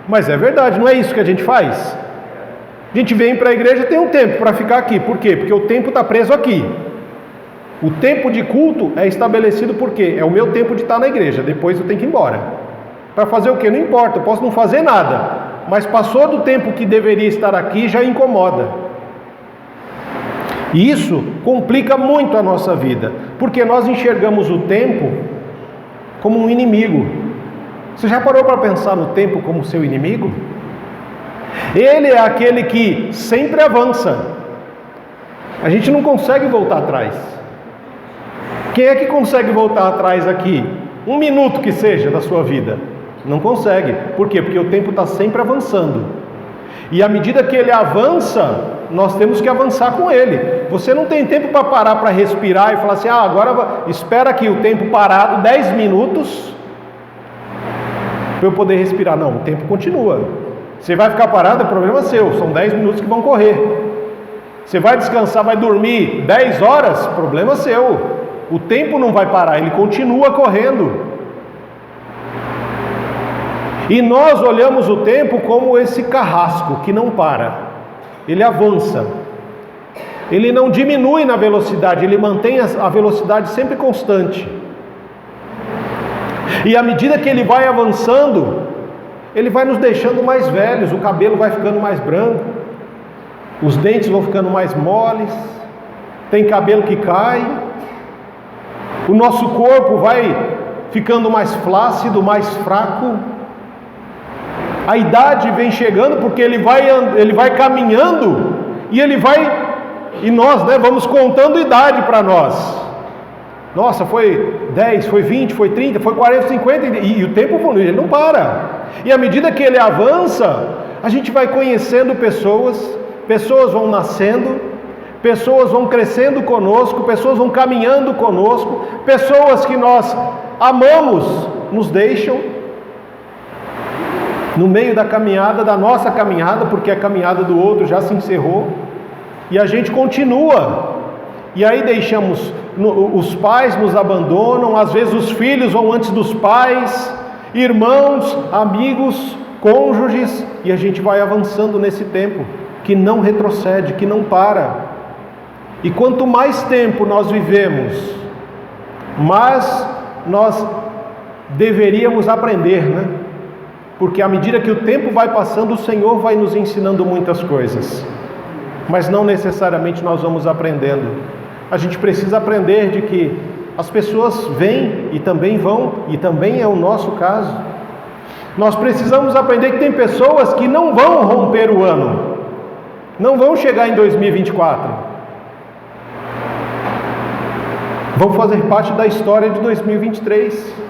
Mas é verdade, não é isso que a gente faz? A gente vem para a igreja e tem um tempo para ficar aqui. Por quê? Porque o tempo está preso aqui. O tempo de culto é estabelecido por quê? É o meu tempo de estar na igreja. Depois eu tenho que ir embora. Para fazer o quê? Não importa, eu posso não fazer nada. Mas passou do tempo que deveria estar aqui, já incomoda. E isso complica muito a nossa vida. Porque nós enxergamos o tempo como um inimigo. Você já parou para pensar no tempo como seu inimigo? Ele é aquele que sempre avança. A gente não consegue voltar atrás. Quem é que consegue voltar atrás aqui? 1 minuto que seja da sua vida. Não consegue. Por quê? Porque o tempo está sempre avançando. E à medida que ele avança, nós temos que avançar com ele. Você não tem tempo para parar para respirar e falar assim, agora espera aqui o tempo parado, 10 minutos, para eu poder respirar. Não, o tempo continua. Você vai ficar parado, é problema seu, são 10 minutos que vão correr. Você vai descansar, vai dormir 10 horas, problema seu. O tempo não vai parar, ele continua correndo. E nós olhamos o tempo como esse carrasco que não para. Ele avança. Ele não diminui na velocidade, ele mantém a velocidade sempre constante. E à medida que ele vai avançando, ele vai nos deixando mais velhos, o cabelo vai ficando mais branco, os dentes vão ficando mais moles, tem cabelo que cai, o nosso corpo vai ficando mais flácido, mais fraco. A idade vem chegando porque ele vai caminhando e ele vai E nós, vamos contando idade para nós. Nossa, foi 10, foi 20, foi 30, foi 40, 50, e o tempo ele não para. E à medida que ele avança, a gente vai conhecendo pessoas vão nascendo, pessoas vão crescendo conosco, pessoas vão caminhando conosco, pessoas que nós amamos nos deixam no meio da caminhada, da nossa caminhada, porque a caminhada do outro já se encerrou, e a gente continua. E aí deixamos, os pais nos abandonam, às vezes os filhos vão antes dos pais, irmãos, amigos, cônjuges, e a gente vai avançando nesse tempo, que não retrocede, que não para. E quanto mais tempo nós vivemos, mais nós deveríamos aprender, Porque à medida que o tempo vai passando, o Senhor vai nos ensinando muitas coisas, mas não necessariamente nós vamos aprendendo. A gente precisa aprender de que as pessoas vêm e também vão, e também é o nosso caso. Nós precisamos aprender que tem pessoas que não vão romper o ano, não vão chegar em 2024, vão fazer parte da história de 2023.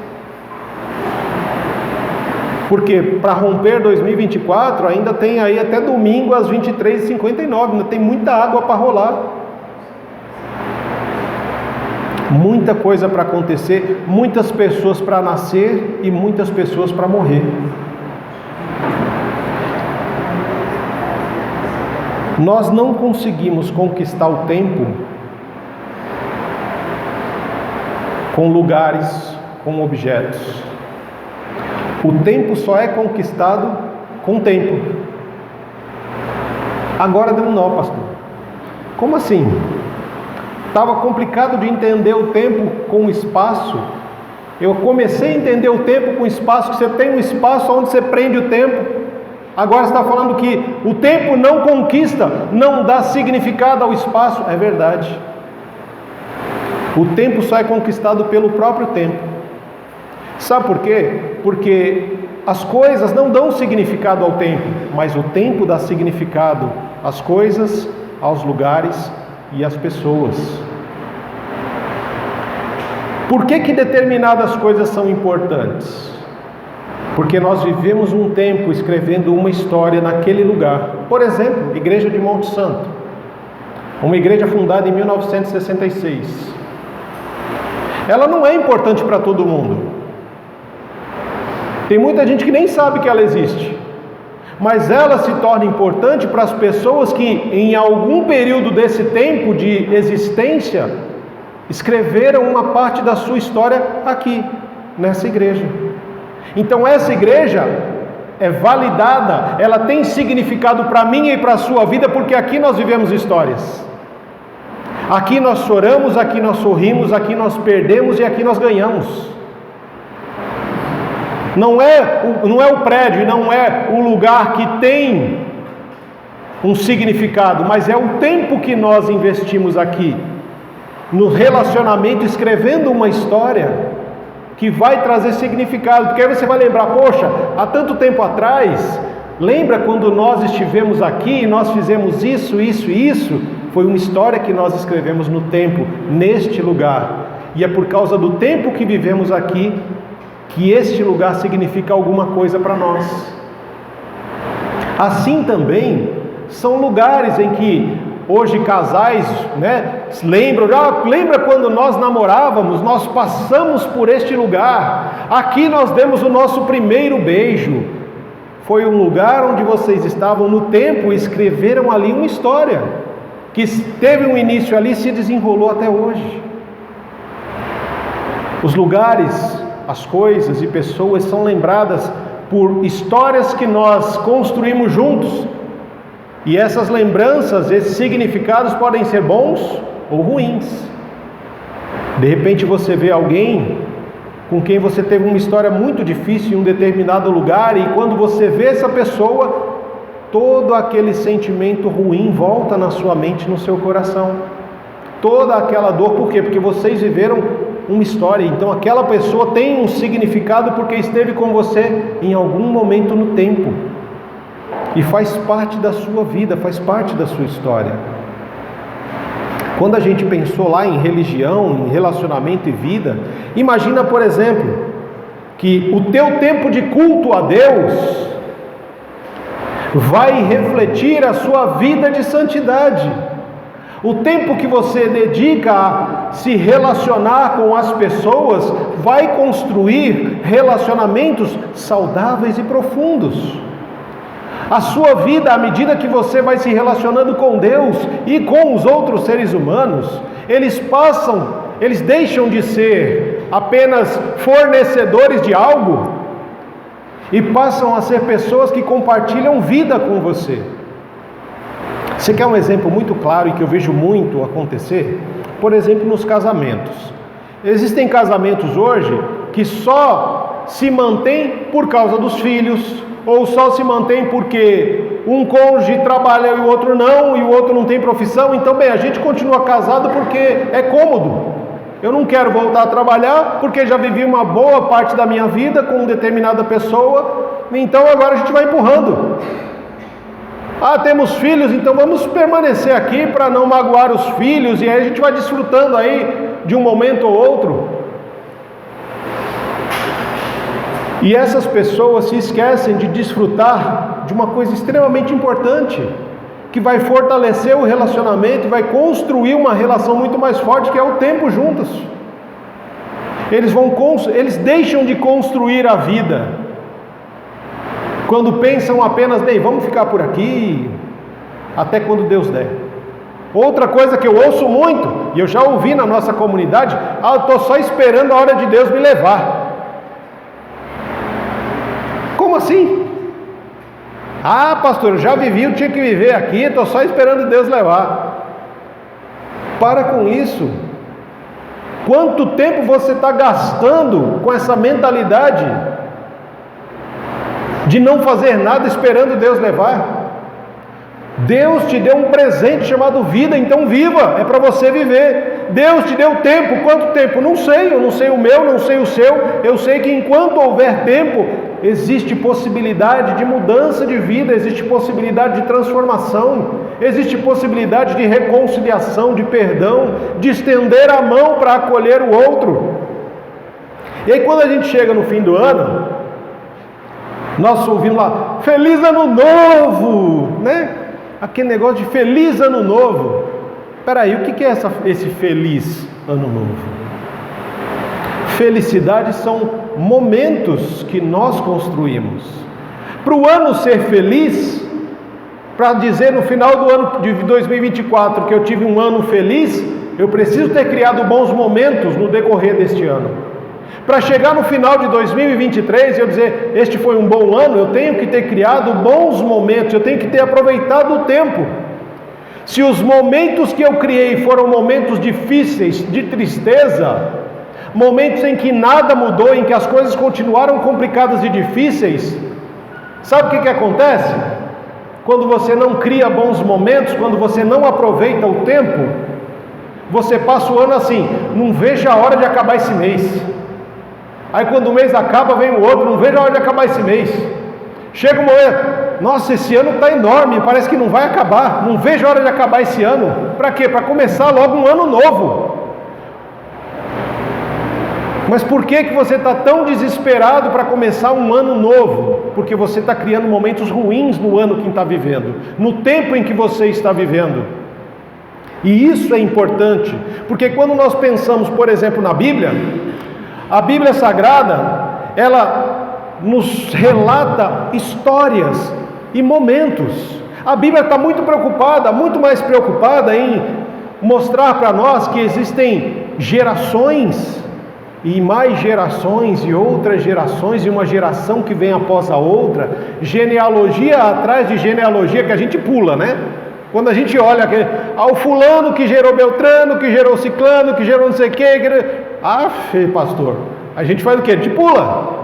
Porque para romper 2024 ainda tem aí até domingo às 23h59, ainda tem muita água para rolar. Muita coisa para acontecer, muitas pessoas para nascer e muitas pessoas para morrer. Nós não conseguimos conquistar o tempo com lugares, com objetos. O tempo só é conquistado com o tempo. Agora deu um nó, pastor. Como assim? Estava complicado de entender o tempo com o espaço. Eu comecei a entender o tempo com o espaço, que você tem um espaço onde você prende o tempo. Agora você está falando que o tempo não conquista, não dá significado ao espaço. É verdade. O tempo só é conquistado pelo próprio tempo. Sabe por quê? Porque as coisas não dão significado ao tempo, mas o tempo dá significado às coisas, aos lugares e às pessoas. Por que determinadas coisas são importantes? Porque nós vivemos um tempo escrevendo uma história naquele lugar. Por exemplo, Igreja de Monte Santo, uma igreja fundada em 1966. Ela não é importante para todo mundo. Tem muita gente que nem sabe que ela existe, mas ela se torna importante para as pessoas que em algum período desse tempo de existência escreveram uma parte da sua história aqui, nessa igreja. Então essa igreja é validada, ela tem significado para mim e para a sua vida, porque aqui nós vivemos histórias. Aqui nós choramos, aqui nós sorrimos, aqui nós perdemos e aqui nós ganhamos. Não é o prédio, não é o lugar que tem um significado, mas é o tempo que nós investimos aqui, no relacionamento, escrevendo uma história que vai trazer significado, porque aí você vai lembrar, poxa, há tanto tempo atrás, lembra quando nós estivemos aqui, nós fizemos isso, isso e isso? Foi uma história que nós escrevemos no tempo, neste lugar, e é por causa do tempo que vivemos aqui, que este lugar significa alguma coisa para nós. Assim também são lugares em que hoje casais, lembra quando nós namorávamos, nós passamos por este lugar, aqui nós demos o nosso primeiro beijo, foi um lugar onde vocês estavam no tempo e escreveram ali uma história, que teve um início ali e se desenrolou até hoje. Os lugares, as coisas e pessoas são lembradas por histórias que nós construímos juntos, e essas lembranças, esses significados podem ser bons ou ruins. De repente você vê alguém com quem você teve uma história muito difícil em um determinado lugar, e quando você vê essa pessoa, todo aquele sentimento ruim volta na sua mente, no seu coração, toda aquela dor. Por quê? Porque vocês viveram uma história, então aquela pessoa tem um significado porque esteve com você em algum momento no tempo, e faz parte da sua vida, faz parte da sua história. Quando a gente pensou lá em religião, em relacionamento e vida, imagina, por exemplo, que o teu tempo de culto a Deus vai refletir a sua vida de santidade. O tempo que você dedica a se relacionar com as pessoas vai construir relacionamentos saudáveis e profundos. A sua vida, à medida que você vai se relacionando com Deus e com os outros seres humanos, eles deixam de ser apenas fornecedores de algo e passam a ser pessoas que compartilham vida com você. Você quer um exemplo muito claro e que eu vejo muito acontecer? Por exemplo, nos casamentos. Existem casamentos hoje que só se mantêm por causa dos filhos, ou só se mantém porque um cônjuge trabalha e o outro não tem profissão. Então, bem, a gente continua casado porque é cômodo. Eu não quero voltar a trabalhar porque já vivi uma boa parte da minha vida com determinada pessoa, então agora a gente vai empurrando. Temos filhos, então vamos permanecer aqui para não magoar os filhos, e aí a gente vai desfrutando aí de um momento ou outro. E essas pessoas se esquecem de desfrutar de uma coisa extremamente importante, que vai fortalecer o relacionamento, vai construir uma relação muito mais forte, que é o tempo juntos. Eles deixam de construir a vida quando pensam apenas, bem, vamos ficar por aqui até quando Deus der. Outra coisa que eu ouço muito, e eu já ouvi na nossa comunidade, eu estou só esperando a hora de Deus me levar. Como assim? Pastor, eu já vivi, eu tinha que viver aqui, estou só esperando Deus levar. Para com isso. Quanto tempo você está gastando com essa mentalidade de não fazer nada esperando Deus levar? Deus te deu um presente chamado vida, então viva, é para você viver. Deus te deu tempo, quanto tempo? Não sei, eu não sei o meu, não sei o seu. Eu sei que enquanto houver tempo, existe possibilidade de mudança de vida, existe possibilidade de transformação, existe possibilidade de reconciliação, de perdão, de estender a mão para acolher o outro. E aí quando a gente chega no fim do ano, nós ouvimos lá, Feliz Ano Novo, né? Aquele negócio de Feliz Ano Novo. Espera aí, o que é esse Feliz Ano Novo? Felicidade são momentos que nós construímos. Para o ano ser feliz, para dizer no final do ano de 2024 que eu tive um ano feliz, eu preciso ter criado bons momentos no decorrer deste ano. Para chegar no final de 2023 e eu dizer, este foi um bom ano, eu tenho que ter criado bons momentos, eu tenho que ter aproveitado o tempo. Se os momentos que eu criei foram momentos difíceis, de tristeza, momentos em que nada mudou, em que as coisas continuaram complicadas e difíceis, sabe o que acontece? Quando você não cria bons momentos, quando você não aproveita o tempo, você passa o ano assim, não vejo a hora de acabar esse mês. Aí quando o mês acaba, vem o outro, não vejo a hora de acabar esse mês. Chega um momento, nossa, esse ano está enorme, parece que não vai acabar, não vejo a hora de acabar esse ano. Para quê? Para começar logo um ano novo. Mas por que você está tão desesperado para começar um ano novo? Porque você está criando momentos ruins no ano que está vivendo, no tempo em que você está vivendo. E isso é importante, porque quando nós pensamos, por exemplo, na Bíblia, a Bíblia Sagrada, ela nos relata histórias e momentos. A Bíblia está muito preocupada, muito mais preocupada em mostrar para nós que existem gerações e mais gerações e outras gerações, e uma geração que vem após a outra, genealogia atrás de genealogia que a gente pula, né? Quando a gente olha ao fulano que gerou Beltrano, que gerou Ciclano, que gerou não sei o que, pastor, a gente faz o que? A gente pula.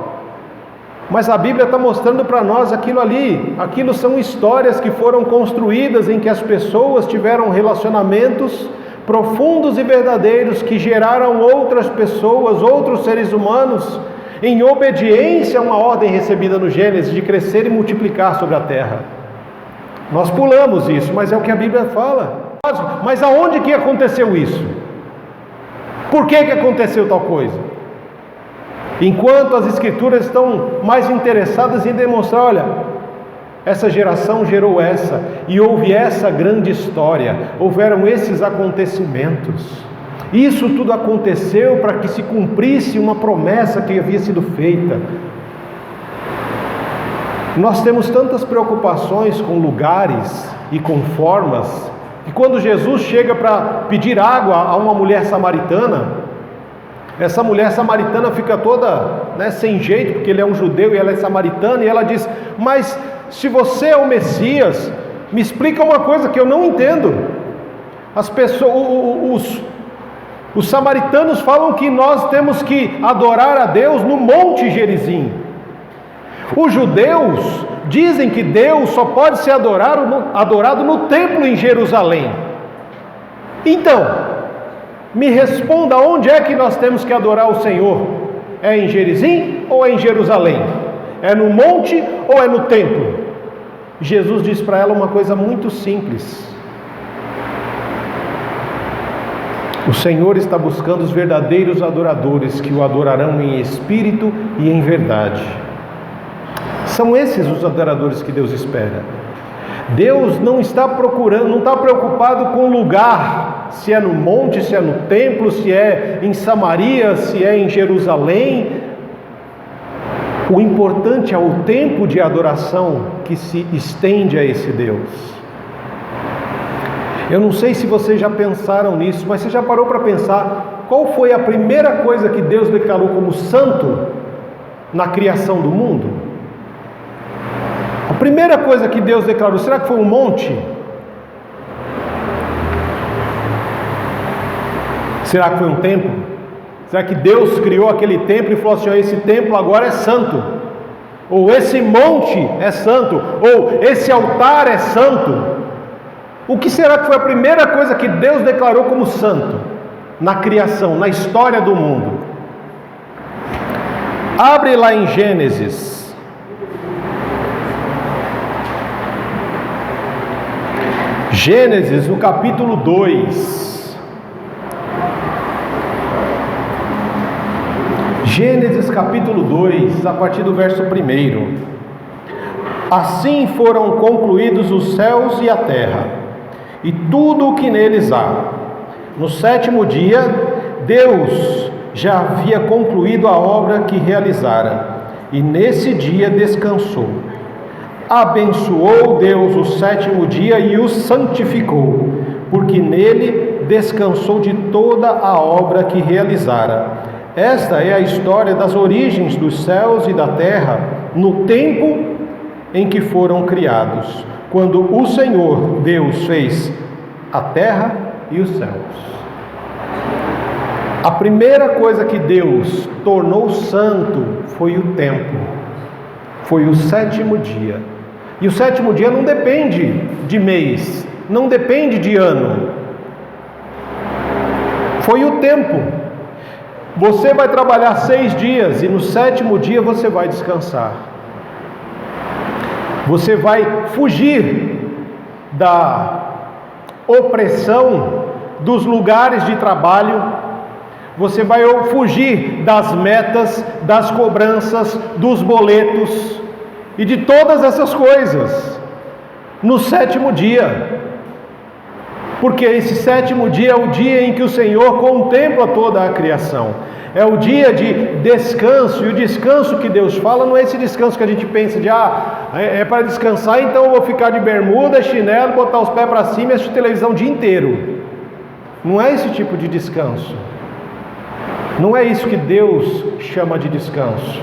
Mas a Bíblia está mostrando para nós aquilo ali. Aquilo são histórias que foram construídas em que as pessoas tiveram relacionamentos profundos e verdadeiros que geraram outras pessoas, outros seres humanos, em obediência a uma ordem recebida no Gênesis de crescer e multiplicar sobre a terra. Nós pulamos isso, mas é o que a Bíblia fala. propósito, mas aonde que aconteceu isso? Por que aconteceu tal coisa? Enquanto as Escrituras estão mais interessadas em demonstrar, olha, essa geração gerou essa, e houve essa grande história, houveram esses acontecimentos. Isso tudo aconteceu para que se cumprisse uma promessa que havia sido feita. Nós temos tantas preocupações com lugares e com formas, que quando Jesus chega para pedir água a uma mulher samaritana, essa mulher samaritana fica toda sem jeito, porque ele é um judeu e ela é samaritana, e ela diz: mas se você é o Messias, me explica uma coisa que eu não entendo. As pessoas, os samaritanos falam que nós temos que adorar a Deus no Monte Gerizim. Os judeus dizem que Deus só pode ser adorado no templo em Jerusalém. Então, me responda, onde é que nós temos que adorar o Senhor? É em Gerizim ou é em Jerusalém? É no monte ou é no templo? Jesus diz para ela uma coisa muito simples: o Senhor está buscando os verdadeiros adoradores, que o adorarão em espírito e em verdade. São esses os adoradores que Deus espera. Deus não está procurando, não está preocupado com o lugar, se é no monte, se é no templo, se é em Samaria, se é em Jerusalém. O importante é o tempo de adoração que se estende a esse Deus. Eu não sei se vocês já pensaram nisso, mas você já parou para pensar qual foi a primeira coisa que Deus declarou como santo na criação do mundo? A primeira coisa que Deus declarou, será que foi um monte? Será que foi um templo? Será que Deus criou aquele templo e falou assim: esse templo agora é santo? Ou esse monte é santo? Ou esse altar é santo? O que será que foi a primeira coisa que Deus declarou como santo na criação, na história do mundo? Abre lá em Gênesis. Gênesis, no capítulo 2. Gênesis capítulo 2, a partir do verso 1. Assim foram concluídos os céus e a terra, e tudo o que neles há. No 7º dia, Deus já havia concluído a obra que realizara, e nesse dia descansou. Abençoou Deus o 7º dia e o santificou, porque nele descansou de toda a obra que realizara. Esta é a história das origens dos céus e da terra, no tempo em que foram criados, quando o Senhor Deus fez a terra e os céus. A primeira coisa que Deus tornou santo foi o tempo, foi o 7º dia. E o 7º dia não depende de mês, não depende de ano, foi o tempo. Você vai trabalhar 6 dias e no 7º dia você vai descansar. Você vai fugir da opressão dos lugares de trabalho, você vai fugir das metas, das cobranças, dos boletos e de todas essas coisas no 7º dia, porque esse 7º dia é o dia em que o Senhor contempla toda a criação, é o dia de descanso. E o descanso que Deus fala não é esse descanso que a gente pensa de é para descansar, então eu vou ficar de bermuda, chinelo, botar os pés para cima e assistir televisão o dia inteiro. Não é esse tipo de descanso, não é isso que Deus chama de descanso.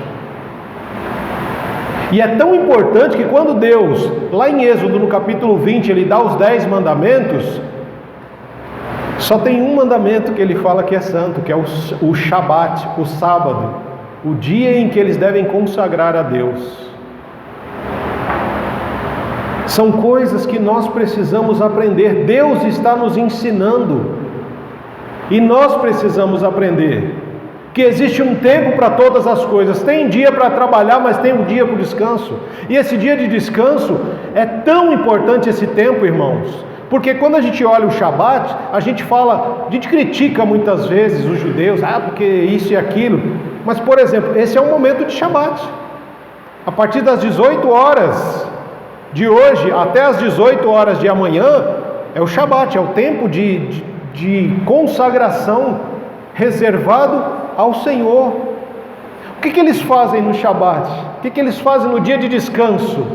E é tão importante que quando Deus, lá em Êxodo no capítulo 20, Ele dá os 10 mandamentos, só tem um mandamento que Ele fala que é santo, que é o Shabat, o sábado, o dia em que eles devem consagrar a Deus. São coisas que nós precisamos aprender, Deus está nos ensinando, e nós precisamos aprender que existe um tempo para todas as coisas. Tem dia para trabalhar, mas tem um dia para o descanso. E esse dia de descanso é tão importante, esse tempo, irmãos, Porque quando a gente olha o Shabat, a gente critica muitas vezes os judeus, porque isso e aquilo. Mas, por exemplo, esse é um momento de Shabat. A partir das 18 horas de hoje até as 18 horas de amanhã, é o Shabat, é o tempo de consagração reservado ao Senhor. O que eles fazem no Shabat? O que eles fazem no dia de descanso?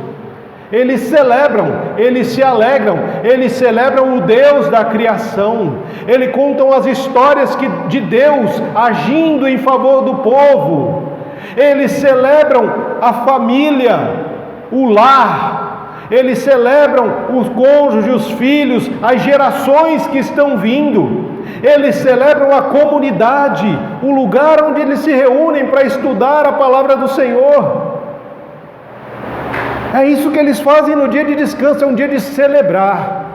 Eles celebram, eles se alegram, eles celebram o Deus da criação, eles contam as histórias de Deus agindo em favor do povo, eles celebram a família, o lar, eles celebram os cônjuges, os filhos, as gerações que estão vindo, eles celebram a comunidade, o lugar onde eles se reúnem para estudar a palavra do Senhor. É isso que eles fazem no dia de descanso, é um dia de celebrar.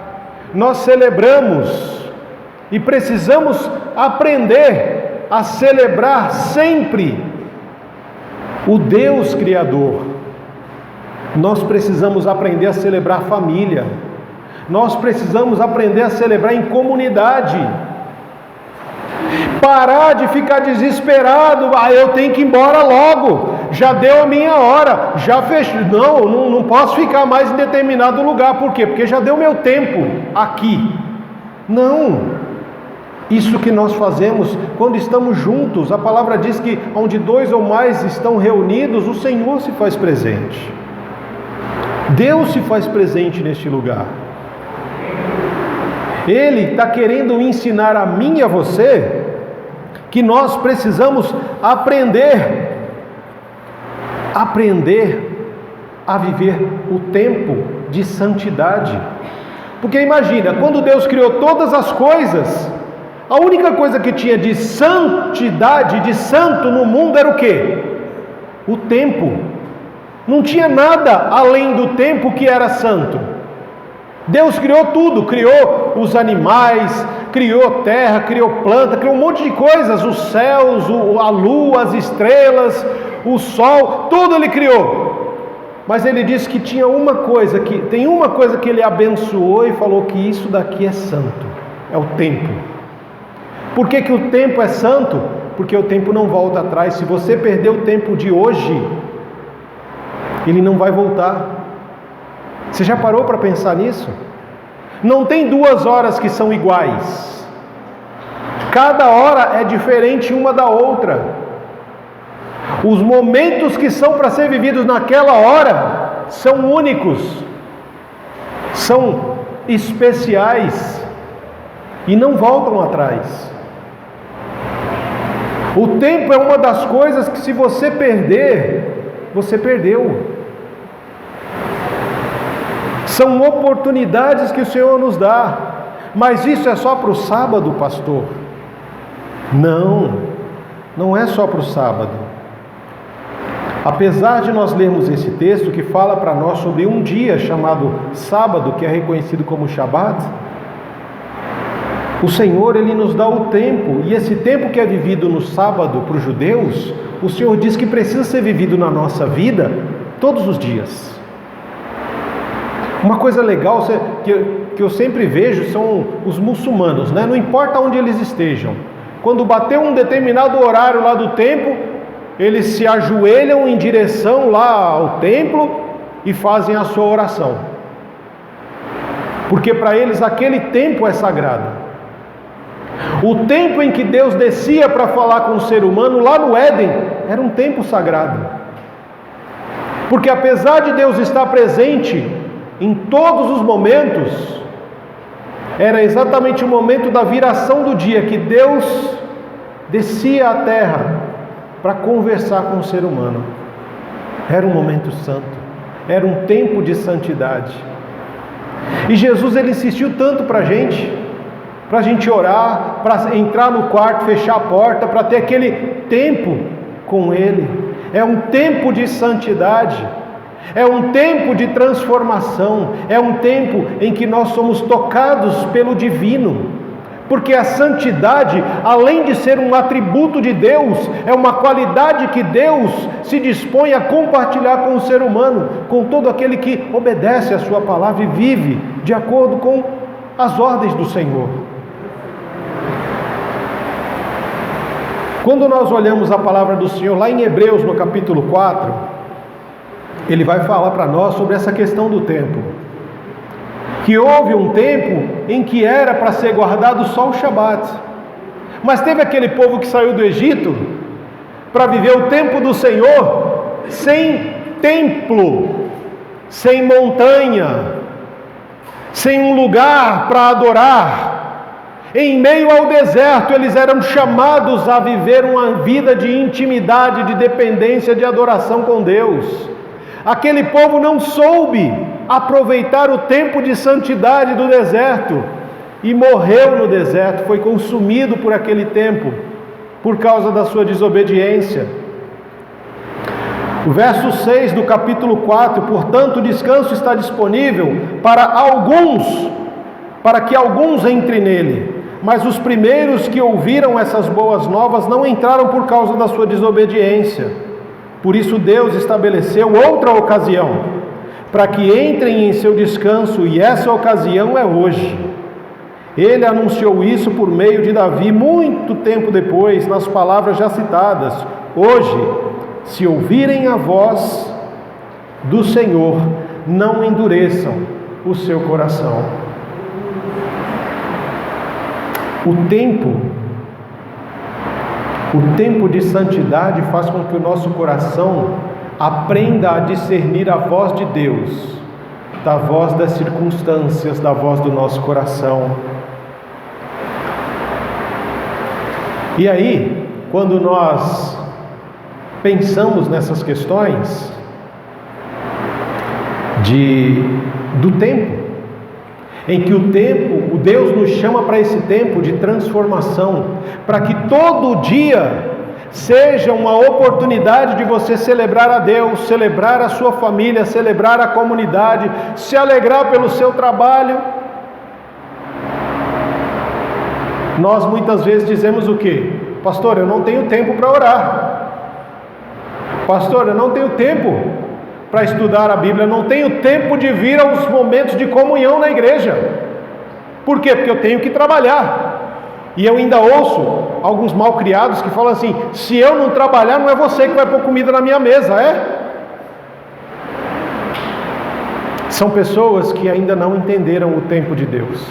Nós celebramos e precisamos aprender a celebrar sempre o Deus Criador. Nós precisamos aprender a celebrar família. Nós precisamos aprender a celebrar em comunidade. Parar de ficar desesperado, eu tenho que ir embora logo, já deu a minha hora, já fechou, não posso ficar mais em determinado lugar, por quê? Porque já deu meu tempo aqui. Não, isso que nós fazemos quando estamos juntos, a palavra diz que onde 2 ou mais estão reunidos, o Senhor se faz presente, Deus se faz presente neste lugar. Ele está querendo ensinar a mim e a você que nós precisamos aprender a viver o tempo de santidade. Porque imagina, quando Deus criou todas as coisas, a única coisa que tinha de santidade, de santo no mundo era o quê? O tempo. Não tinha nada além do tempo que era santo. Deus criou tudo, criou os animais, criou terra, criou planta, criou um monte de coisas, os céus, a lua, as estrelas, o sol, tudo Ele criou. Mas Ele disse que tem uma coisa que Ele abençoou e falou que isso daqui é santo, é o tempo. Por que o tempo é santo? Porque o tempo não volta atrás. Se você perder o tempo de hoje, ele não vai voltar. Você já parou para pensar nisso? Não tem 2 horas que são iguais. Cada hora é diferente uma da outra. Os momentos que são para ser vividos naquela hora são únicos, são especiais e não voltam atrás. O tempo é uma das coisas que, se você perder, você perdeu. São oportunidades que o Senhor nos dá. Mas isso é só para o sábado, pastor? Não é só para o sábado. Apesar de nós lermos esse texto que fala para nós sobre um dia chamado sábado, que é reconhecido como Shabat, o Senhor, Ele nos dá o tempo, e esse tempo que é vivido no sábado para os judeus, o Senhor diz que precisa ser vivido na nossa vida todos os dias. Uma coisa legal que eu sempre vejo são os muçulmanos, né? Não importa onde eles estejam, quando bater um determinado horário lá do templo, eles se ajoelham em direção lá ao templo e fazem a sua oração, porque para eles aquele tempo é sagrado. O tempo em que Deus descia para falar com o ser humano lá no Éden era um tempo sagrado, porque apesar de Deus estar presente em todos os momentos, era exatamente o momento da viração do dia que Deus descia à terra para conversar com o ser humano. Era um momento santo, era um tempo de santidade. E Jesus, Ele insistiu tanto para a gente orar, para entrar no quarto, fechar a porta, para ter aquele tempo com Ele. É um tempo de santidade, é um tempo de transformação, é um tempo em que nós somos tocados pelo divino, porque a santidade, além de ser um atributo de Deus, é uma qualidade que Deus se dispõe a compartilhar com o ser humano, com todo aquele que obedece a sua palavra e vive de acordo com as ordens do Senhor. Quando nós olhamos a palavra do Senhor lá em Hebreus, no capítulo 4, ele vai falar para nós sobre essa questão do tempo. Que houve um tempo em que era para ser guardado só o Shabat. Mas teve aquele povo que saiu do Egito para viver o tempo do Senhor sem templo, sem montanha, sem um lugar para adorar. Em meio ao deserto, eles eram chamados a viver uma vida de intimidade, de dependência, de adoração com Deus. Aquele povo não soube aproveitar o tempo de santidade do deserto e morreu no deserto, foi consumido por aquele tempo, por causa da sua desobediência. O verso 6 do capítulo 4: portanto, o descanso está disponível para alguns, para que alguns entrem nele. Mas os primeiros que ouviram essas boas novas não entraram por causa da sua desobediência. Por isso Deus estabeleceu outra ocasião, para que entrem em seu descanso, e essa ocasião é hoje. Ele anunciou isso por meio de Davi muito tempo depois, nas palavras já citadas: hoje, se ouvirem a voz do Senhor, não endureçam o seu coração. O tempo de santidade faz com que o nosso coração aprenda a discernir a voz de Deus, da voz das circunstâncias, da voz do nosso coração. E aí, quando nós pensamos nessas questões do tempo, em que o Deus nos chama para esse tempo de transformação, para que todo dia seja uma oportunidade de você celebrar a Deus, celebrar a sua família, celebrar a comunidade, se alegrar pelo seu trabalho. Nós muitas vezes dizemos o quê? Pastor, eu não tenho tempo para orar. Pastor, eu não tenho tempo para estudar a Bíblia, eu não tenho tempo de vir aos momentos de comunhão na igreja. Por quê? Porque eu tenho que trabalhar. E eu ainda ouço alguns malcriados que falam assim: se eu não trabalhar, não é você que vai pôr comida na minha mesa, é? São pessoas que ainda não entenderam o tempo de Deus.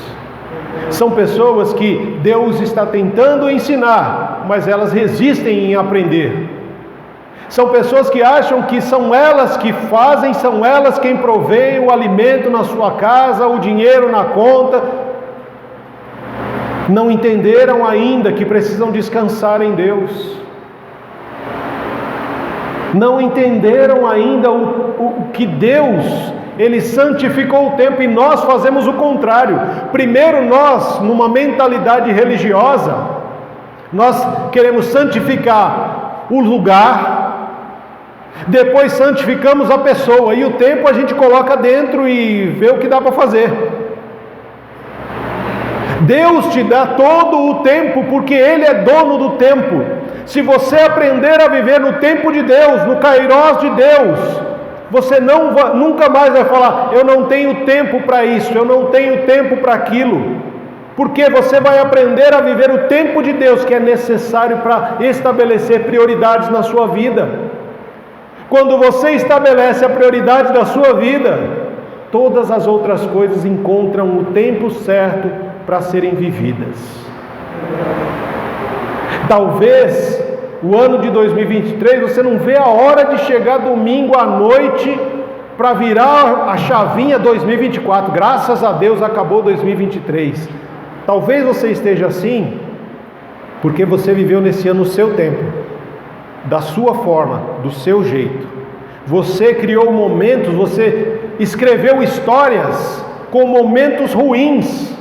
São pessoas que Deus está tentando ensinar, mas elas resistem em aprender. São pessoas que acham que são elas que fazem, são elas quem provém o alimento na sua casa, o dinheiro na conta. Não entenderam ainda que precisam descansar em Deus. Não entenderam ainda o que Deus, Ele santificou o tempo, e nós fazemos o contrário. Primeiro nós, numa mentalidade religiosa, nós queremos santificar o lugar, depois santificamos a pessoa, e o tempo a gente coloca dentro e vê o que dá para fazer. Deus te dá todo o tempo, porque Ele é dono do tempo. Se você aprender a viver no tempo de Deus, no kairós de Deus, você nunca mais vai falar: eu não tenho tempo para isso, eu não tenho tempo para aquilo. Porque você vai aprender a viver o tempo de Deus, que é necessário para estabelecer prioridades na sua vida. Quando você estabelece a prioridade da sua vida, todas as outras coisas encontram o tempo certo para serem vividas. Talvez o ano de 2023 você não vê a hora de chegar domingo à noite para virar a chavinha 2024. Graças a Deus acabou 2023. Talvez você esteja assim porque você viveu nesse ano o seu tempo, da sua forma, do seu jeito. Você criou momentos, você escreveu histórias com momentos ruins,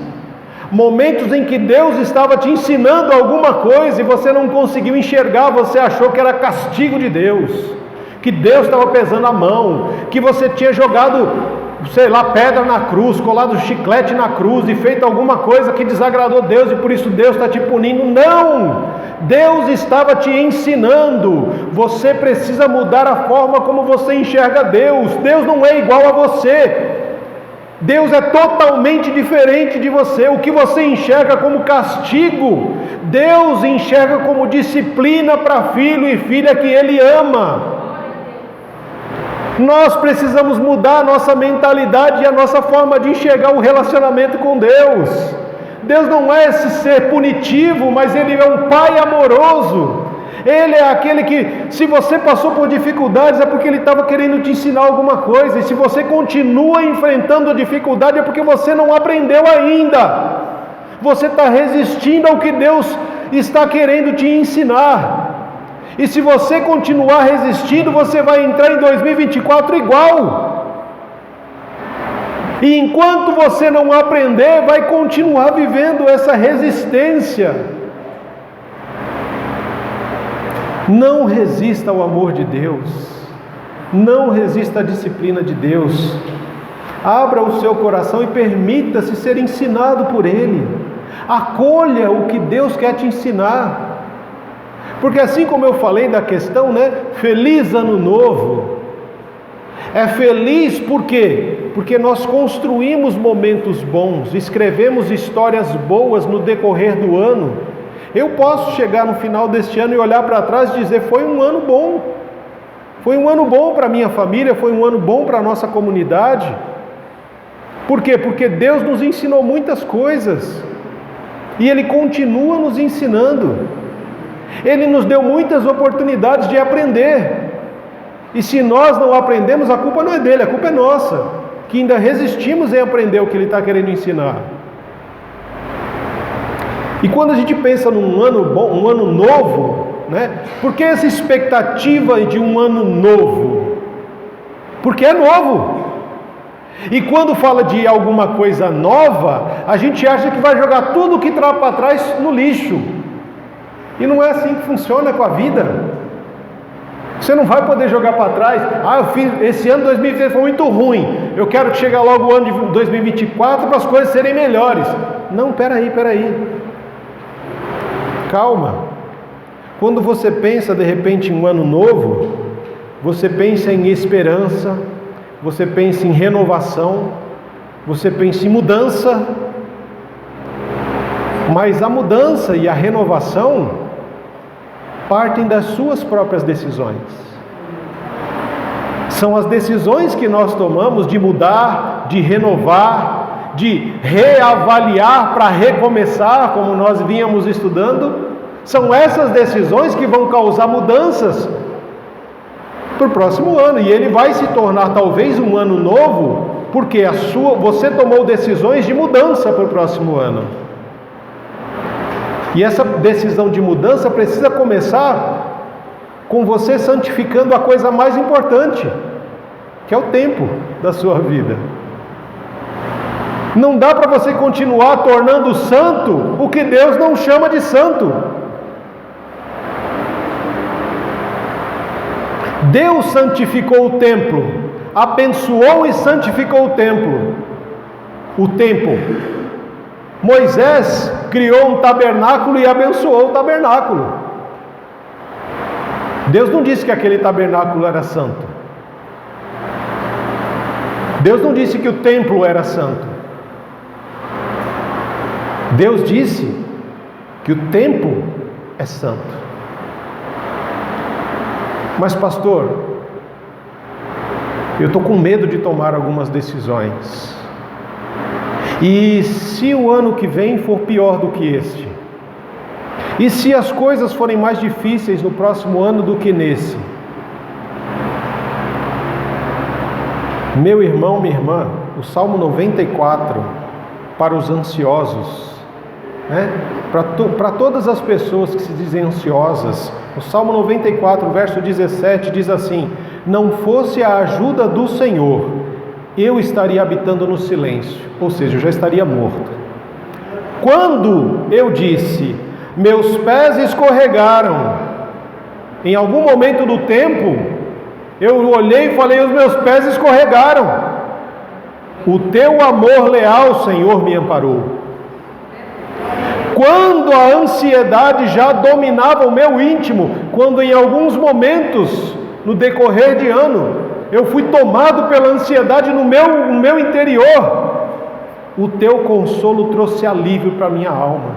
momentos em que Deus estava te ensinando alguma coisa e você não conseguiu enxergar, você achou que era castigo de Deus, que Deus estava pesando a mão, que você tinha jogado, pedra na cruz, colado chiclete na cruz e feito alguma coisa que desagradou Deus e por isso Deus está te punindo. Não! Deus estava te ensinando. Você precisa mudar a forma como você enxerga Deus. Deus não é igual a você. Deus é totalmente diferente de você. O que você enxerga como castigo, Deus enxerga como disciplina para filho e filha que Ele ama. Nós precisamos mudar a nossa mentalidade e a nossa forma de enxergar o relacionamento com Deus. Deus não é esse ser punitivo, mas Ele é um Pai amoroso. Ele é aquele que, se você passou por dificuldades, é porque Ele estava querendo te ensinar alguma coisa. E se você continua enfrentando a dificuldade, é porque você não aprendeu ainda. Você está resistindo ao que Deus está querendo te ensinar. E se você continuar resistindo, você vai entrar em 2024 igual. E enquanto você não aprender, vai continuar vivendo essa resistência. Não resista ao amor de Deus. Não resista à disciplina de Deus. Abra o seu coração e permita-se ser ensinado por Ele. Acolha o que Deus quer te ensinar. Porque assim como eu falei da questão, feliz ano novo. É feliz por quê? Porque nós construímos momentos bons, escrevemos histórias boas no decorrer do ano. Eu posso chegar no final deste ano e olhar para trás e dizer, foi um ano bom. Foi um ano bom para a minha família, foi um ano bom para a nossa comunidade. Por quê? Porque Deus nos ensinou muitas coisas. E Ele continua nos ensinando. Ele nos deu muitas oportunidades de aprender. E se nós não aprendemos, a culpa não é dele, a culpa é nossa, que ainda resistimos em aprender o que Ele está querendo ensinar. E quando a gente pensa num ano bom, um ano novo, por que essa expectativa de um ano novo? Porque é novo. E quando fala de alguma coisa nova, a gente acha que vai jogar tudo que está para trás no lixo. E não é assim que funciona com a vida. Você não vai poder jogar para trás. Esse ano 2023 foi muito ruim. Eu quero que chegue logo o ano de 2024 para as coisas serem melhores. Não, peraí. Calma. Quando você pensa de repente em um ano novo, você pensa em esperança, você pensa em renovação, você pensa em mudança. Mas a mudança e a renovação partem das suas próprias decisões. São as decisões que nós tomamos de mudar, de renovar, de reavaliar para recomeçar, como nós vínhamos estudando. São essas decisões que vão causar mudanças para o próximo ano. E ele vai se tornar talvez um ano novo, porque você tomou decisões de mudança para o próximo ano. E essa decisão de mudança precisa começar com você santificando a coisa mais importante, que é o tempo da sua vida. Não dá para você continuar tornando santo o que Deus não chama de santo. Deus santificou o templo, abençoou e santificou o templo. O tempo. Moisés criou um tabernáculo e abençoou o tabernáculo. Deus não disse que aquele tabernáculo era santo. Deus não disse que o templo era santo. Deus disse que o templo é santo. Mas pastor, eu estou com medo de tomar algumas decisões. E se o ano que vem for pior do que este? E se as coisas forem mais difíceis no próximo ano do que nesse? Meu irmão, minha irmã, o Salmo 94, para os ansiosos, para todas as pessoas que se dizem ansiosas, o Salmo 94, verso 17, diz assim: não fosse a ajuda do Senhor, eu estaria habitando no silêncio, ou seja, eu já estaria morto. Quando eu disse, meus pés escorregaram, em algum momento do tempo, eu olhei e falei, os meus pés escorregaram. O teu amor leal, Senhor, me amparou. Quando a ansiedade já dominava o meu íntimo, quando em alguns momentos, no decorrer de ano, eu fui tomado pela ansiedade no meu interior, o teu consolo trouxe alívio para a minha alma.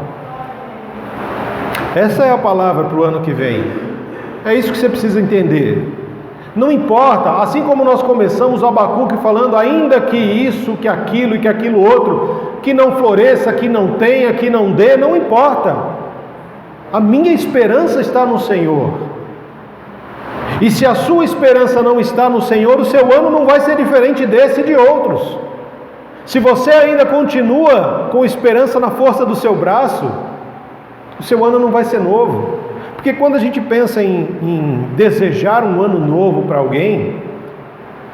Essa é a palavra para o ano que vem. É isso que você precisa entender. Não importa, assim como nós começamos o Abacuque falando, ainda que isso, que aquilo e que aquilo outro, que não floresça, que não tenha, que não dê, não importa. A minha esperança está no Senhor. E se a sua esperança não está no Senhor, o seu ano não vai ser diferente desse e de outros. Se você ainda continua com esperança na força do seu braço, o seu ano não vai ser novo. Porque quando a gente pensa em desejar um ano novo para alguém,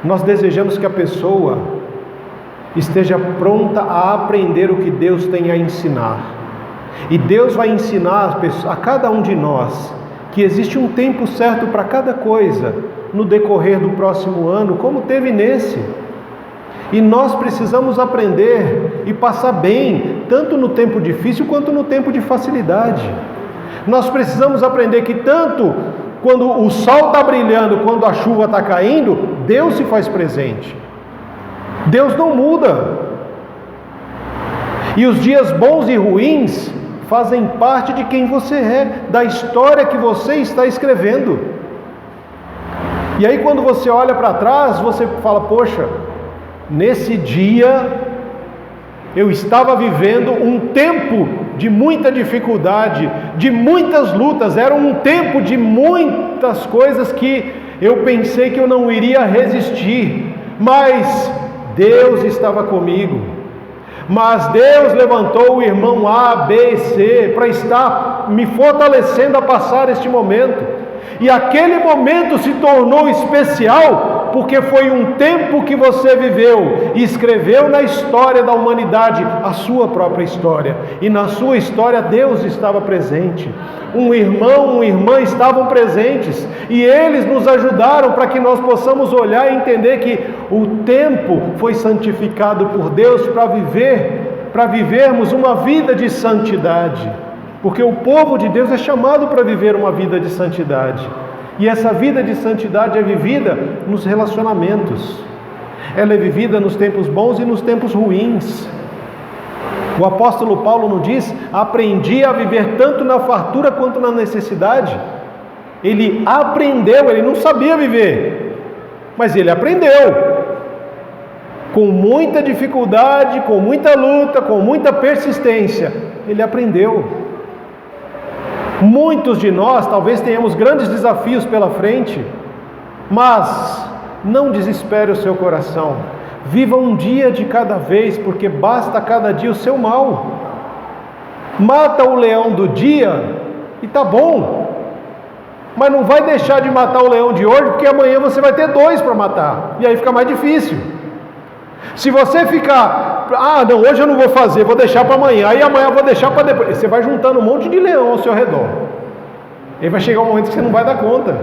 nós desejamos que a pessoa esteja pronta a aprender o que Deus tem a ensinar. E Deus vai ensinar a cada um de nós que existe um tempo certo para cada coisa no decorrer do próximo ano, como teve nesse. E nós precisamos aprender e passar bem, tanto no tempo difícil quanto no tempo de facilidade. Nós precisamos aprender que tanto quando o sol está brilhando, quando a chuva está caindo, Deus se faz presente. Deus não muda. E os dias bons e ruins fazem parte de quem você é, da história que você está escrevendo. E aí quando você olha para trás, você fala, poxa, nesse dia eu estava vivendo um tempo de muita dificuldade, de muitas lutas, era um tempo de muitas coisas que eu pensei que eu não iria resistir, mas Deus estava comigo. Mas Deus levantou o irmão A, B e C para estar me fortalecendo a passar este momento. E aquele momento se tornou especial porque foi um tempo que você viveu e escreveu na história da humanidade a sua própria história. E na sua história Deus estava presente. Um irmão, uma irmã estavam presentes e eles nos ajudaram para que nós possamos olhar e entender que o tempo foi santificado por Deus para vivermos uma vida de santidade. Porque o povo de Deus é chamado para viver uma vida de santidade. E essa vida de santidade é vivida nos relacionamentos. Ela é vivida nos tempos bons e nos tempos ruins. O apóstolo Paulo nos diz, aprendi a viver tanto na fartura quanto na necessidade. Ele aprendeu, ele não sabia viver, mas ele aprendeu. Com muita dificuldade, com muita luta, com muita persistência, ele aprendeu. Muitos de nós talvez tenhamos grandes desafios pela frente, mas não desespere o seu coração. Viva um dia de cada vez, porque basta cada dia o seu mal. Mata o leão do dia e tá bom, mas não vai deixar de matar o leão de hoje, porque amanhã você vai ter 2 para matar, e aí fica mais difícil. Se você ficar, não, hoje eu não vou fazer, vou deixar para amanhã, aí amanhã eu vou deixar para depois, você vai juntando um monte de leão ao seu redor, e aí vai chegar um momento que você não vai dar conta.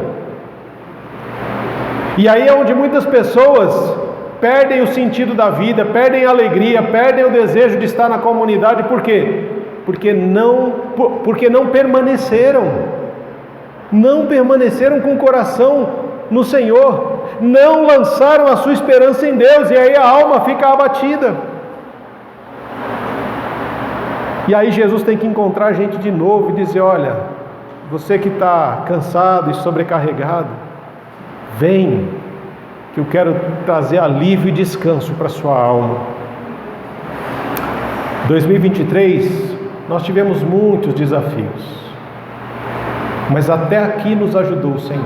E aí é onde muitas pessoas perdem o sentido da vida, perdem a alegria, perdem o desejo de estar na comunidade. Por quê? Porque não permaneceram com o coração no Senhor, não lançaram a sua esperança em Deus, e aí a alma fica abatida. E aí Jesus tem que encontrar a gente de novo e dizer, olha, você que está cansado e sobrecarregado, vem, que eu quero trazer alívio e descanso para a sua alma. 2023, nós tivemos muitos desafios, mas até aqui nos ajudou o Senhor,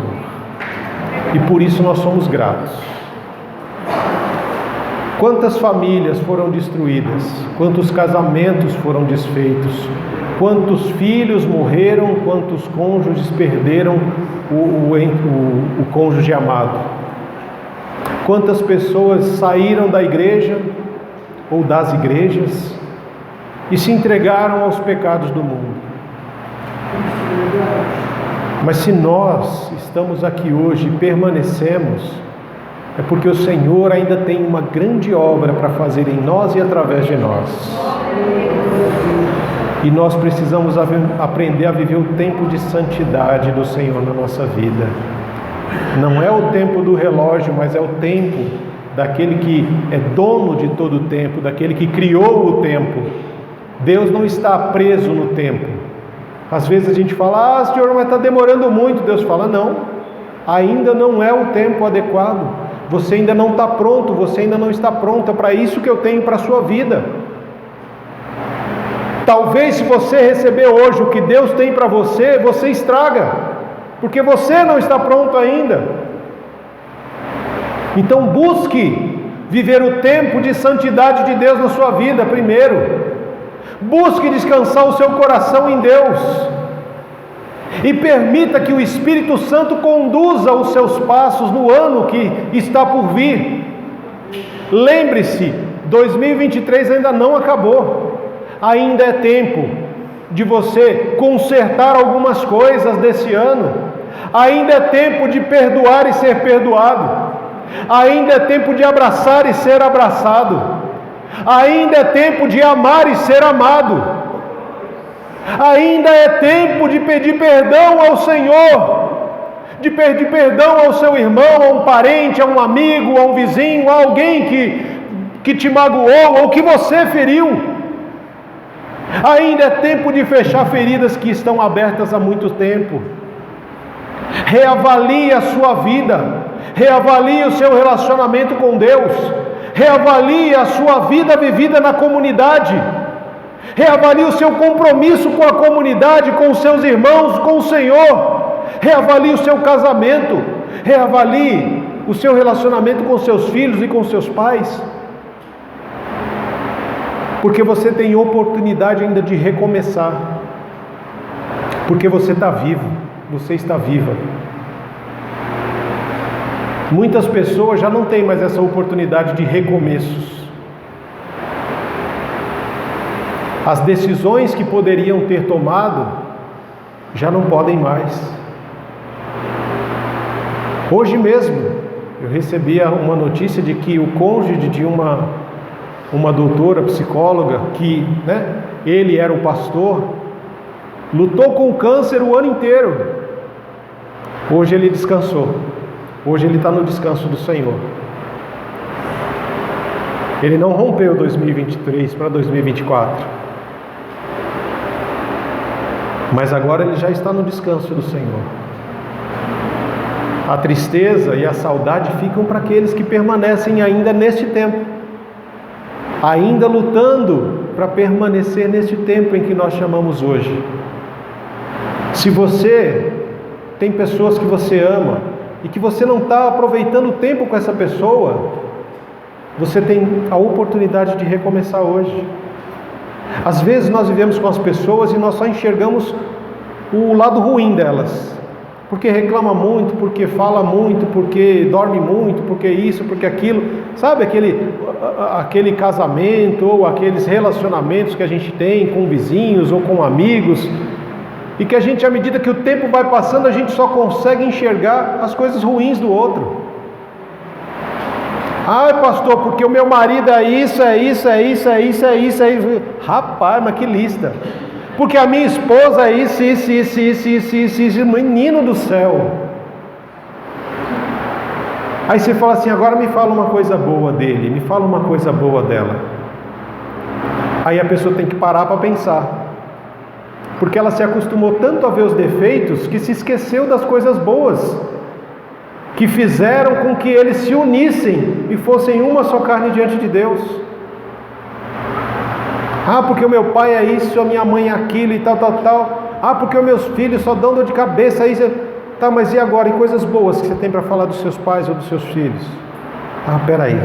e por isso nós somos gratos. Quantas famílias foram destruídas, quantos casamentos foram desfeitos, quantos filhos morreram, quantos cônjuges perderam o cônjuge amado, quantas pessoas saíram da igreja ou das igrejas e se entregaram aos pecados do mundo. Mas se nós estamos aqui hoje e permanecemos, é porque o Senhor ainda tem uma grande obra para fazer em nós e através de nós. E nós precisamos aprender a viver o tempo de santidade do Senhor na nossa vida. Não é o tempo do relógio, mas é o tempo daquele que é dono de todo o tempo, daquele que criou o tempo. Deus não está preso no tempo. Às vezes a gente fala, Senhor, mas está demorando muito. Deus fala, não, ainda não é o tempo adequado. Você ainda não está pronto, você ainda não está pronta para isso que eu tenho para a sua vida. Talvez se você receber hoje o que Deus tem para você, você estraga, porque você não está pronto ainda. Então busque viver o tempo de santidade de Deus na sua vida primeiro. Busque descansar o seu coração em Deus. E permita que o Espírito Santo conduza os seus passos no ano que está por vir. Lembre-se, 2023 ainda não acabou. Ainda é tempo de você consertar algumas coisas desse ano. Ainda é tempo de perdoar e ser perdoado. Ainda é tempo de abraçar e ser abraçado. Ainda é tempo de amar e ser amado. Ainda é tempo de pedir perdão ao Senhor, de pedir perdão ao seu irmão, a um parente, a um amigo, a um vizinho, a alguém que te magoou ou que você feriu. Ainda é tempo de fechar feridas que estão abertas há muito tempo. Reavalie a sua vida, reavalie o seu relacionamento com Deus, reavalie a sua vida vivida na comunidade, reavalie o seu compromisso com a comunidade, com os seus irmãos, com o Senhor, reavalie o seu casamento, reavalie o seu relacionamento com seus filhos e com seus pais, porque você tem oportunidade ainda de recomeçar, porque você está vivo, você está viva. Muitas pessoas já não têm mais essa oportunidade de recomeços. As decisões que poderiam ter tomado já não podem mais. Hoje mesmo eu recebi uma notícia de que o cônjuge de uma doutora psicóloga, que ele era o pastor, lutou com o câncer o ano inteiro. Hoje ele descansou. Hoje ele está no descanso do Senhor. Ele não rompeu 2023 para 2024. Mas agora ele já está no descanso do Senhor. A tristeza e a saudade ficam para aqueles que permanecem ainda neste tempo, ainda lutando para permanecer neste tempo em que nós chamamos hoje. Se você tem pessoas que você ama e que você não está aproveitando o tempo com essa pessoa, você tem a oportunidade de recomeçar hoje. Às vezes nós vivemos com as pessoas e nós só enxergamos o lado ruim delas, porque reclama muito, porque fala muito, porque dorme muito, porque isso, porque aquilo. Sabe aquele casamento ou aqueles relacionamentos que a gente tem com vizinhos ou com amigos, e que a gente, à medida que o tempo vai passando, a gente só consegue enxergar as coisas ruins do outro. Ai, pastor, porque o meu marido é isso, é isso, é isso, é isso, é isso, é isso. Rapaz, mas que lista. Porque a minha esposa é isso, isso, menino do céu. Aí você fala assim, agora me fala uma coisa boa dele, me fala uma coisa boa dela. Aí a pessoa tem que parar para pensar. Porque ela se acostumou tanto a ver os defeitos que se esqueceu das coisas boas, que fizeram com que eles se unissem e fossem uma só carne diante de Deus. Ah, porque o meu pai é isso, a minha mãe é aquilo e tal. Ah, porque os meus filhos só dão dor de cabeça. Aí você... Tá, mas e agora? E coisas boas que você tem para falar dos seus pais ou dos seus filhos? Ah, peraí.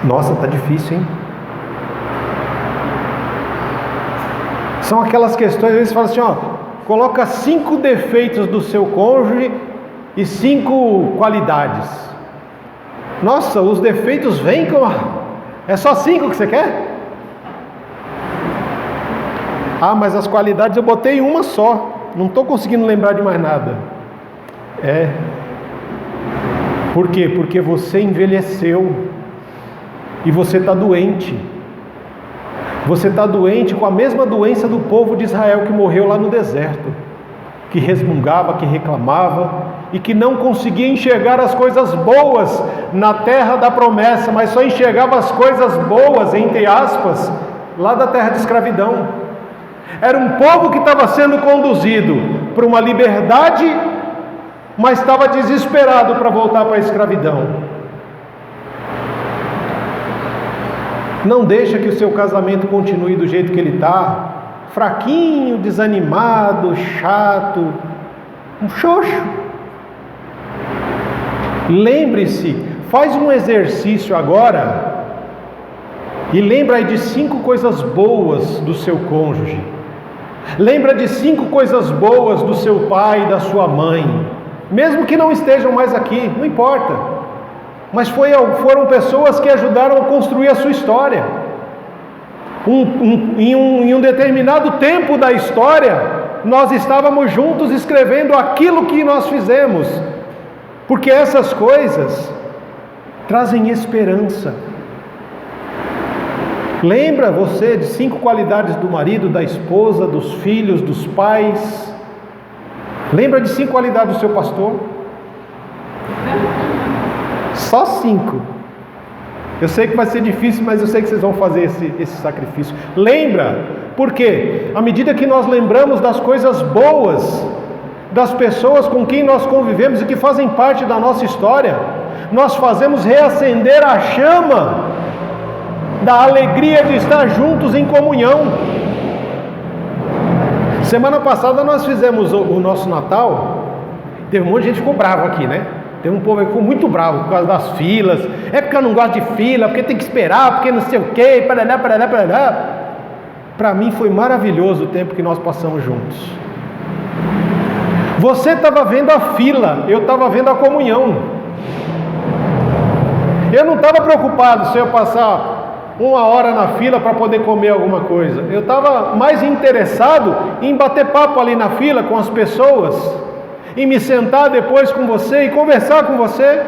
Nossa, tá difícil, hein? São aquelas questões, às vezes você fala assim, coloca 5 defeitos do seu cônjuge e 5 qualidades. Nossa, os defeitos vêm com... É só 5 que você quer? Ah, mas as qualidades eu botei uma só, não estou conseguindo lembrar de mais nada. Por quê? Porque você envelheceu e você está doente. Você está doente com a mesma doença do povo de Israel que morreu lá no deserto, que resmungava, que reclamava e que não conseguia enxergar as coisas boas na terra da promessa, mas só enxergava as coisas boas, entre aspas, lá da terra de escravidão. Era um povo que estava sendo conduzido para uma liberdade, mas estava desesperado para voltar para a escravidão. Não deixa que o seu casamento continue do jeito que ele está, fraquinho, desanimado, chato, um xoxo. Lembre-se, faz um exercício agora e lembra aí de 5 coisas boas do seu cônjuge. Lembra de 5 coisas boas do seu pai e da sua mãe, mesmo que não estejam mais aqui, não importa, mas foram pessoas que ajudaram a construir a sua história. Em um determinado tempo da história, nós estávamos juntos escrevendo aquilo que nós fizemos, porque essas coisas trazem esperança. Lembra você de 5 qualidades do marido, da esposa, dos filhos, dos pais? Lembra de 5 qualidades do seu pastor? Só 5. Eu sei que vai ser difícil, mas eu sei que vocês vão fazer esse sacrifício. Lembra, porque à medida que nós lembramos das coisas boas, das pessoas com quem nós convivemos e que fazem parte da nossa história, nós fazemos reacender a chama da alegria de estar juntos em comunhão. Semana passada nós fizemos o nosso Natal. Teve um monte de gente que ficou bravo aqui, né? Tem um povo que ficou muito bravo por causa das filas. É porque eu não gosto de fila, porque tem que esperar, porque não sei o quê, parará. Para mim foi maravilhoso o tempo que nós passamos juntos. Você estava vendo a fila, eu estava vendo a comunhão. Eu não estava preocupado se eu passar 1 hora na fila para poder comer alguma coisa. Eu estava mais interessado em bater papo ali na fila com as pessoas, em me sentar depois com você e conversar com você.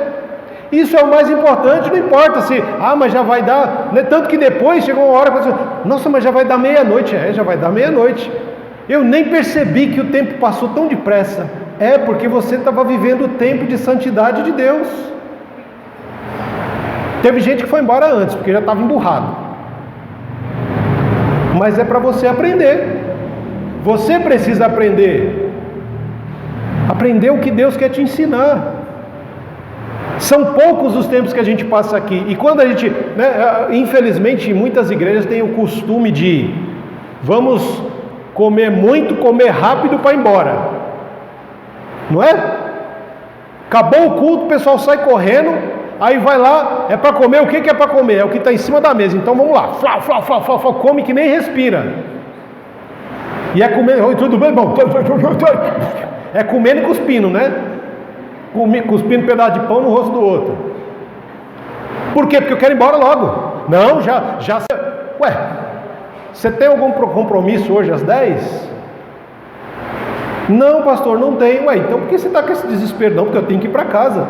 Isso é o mais importante. Não importa se, mas já vai dar, né? Tanto que depois chegou uma hora que eu disse, nossa, mas já vai dar meia-noite. Já vai dar meia-noite. Eu nem percebi que o tempo passou tão depressa. É porque você estava vivendo o tempo de santidade de Deus. Teve gente que foi embora antes, porque já estava emburrado. Mas é para você aprender. Você precisa aprender. Aprender o que Deus quer te ensinar. São poucos os tempos que a gente passa aqui. E quando a gente, infelizmente, muitas igrejas têm o costume de vamos comer muito, comer rápido para ir embora. Não é? Acabou o culto, o pessoal sai correndo. Aí vai lá, é para comer, o que é para comer? É o que está em cima da mesa, então vamos lá, come que nem respira. E é comendo, oi, tudo bem, bom? É comendo e cuspindo, né? Cuspindo um pedaço de pão no rosto do outro. Por quê? Porque eu quero ir embora logo. Não, já. Ué, você tem algum compromisso hoje às 10? Não, pastor, não tem. Ué, então por que você está com esse desespero? Não, porque eu tenho que ir para casa.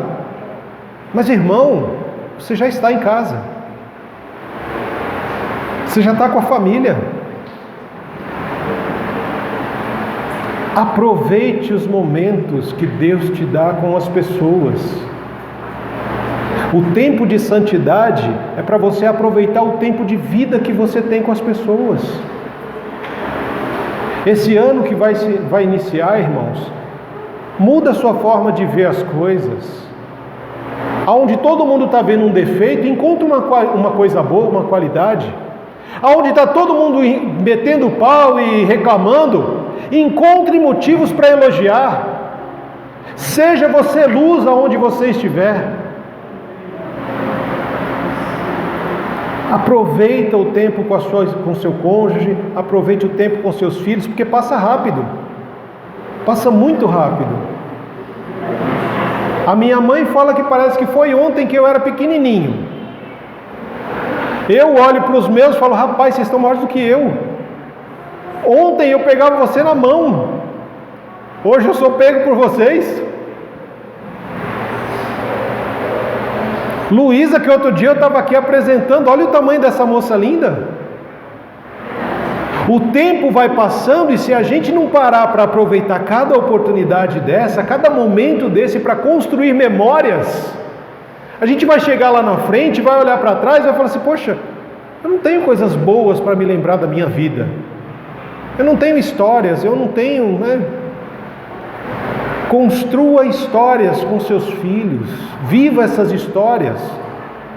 Mas irmão, você já está em casa. Você já está com a família. Aproveite os momentos que Deus te dá com as pessoas. O tempo de santidade é para você aproveitar o tempo de vida que você tem com as pessoas. Esse ano que vai iniciar, irmãos, muda a sua forma de ver as coisas. Aonde todo mundo está vendo um defeito, encontra uma coisa boa, uma qualidade. Aonde está todo mundo metendo pau e reclamando, encontre motivos para elogiar. Seja você luz aonde você estiver. Aproveita o tempo com seu cônjuge, aproveite o tempo com seus filhos, porque passa rápido. Passa muito rápido. A minha mãe fala que parece que foi ontem que eu era pequenininho. Eu olho para os meus e falo, rapaz, vocês estão maiores do que eu. Ontem eu pegava você na mão. Hoje eu sou pego por vocês. Luísa, que outro dia eu estava aqui apresentando, olha o tamanho dessa moça linda. O tempo vai passando e se a gente não parar para aproveitar cada oportunidade dessa, cada momento desse para construir memórias, a gente vai chegar lá na frente, vai olhar para trás e vai falar assim: poxa, eu não tenho coisas boas para me lembrar da minha vida. Eu não tenho histórias, eu não tenho, Construa histórias com seus filhos, viva essas histórias,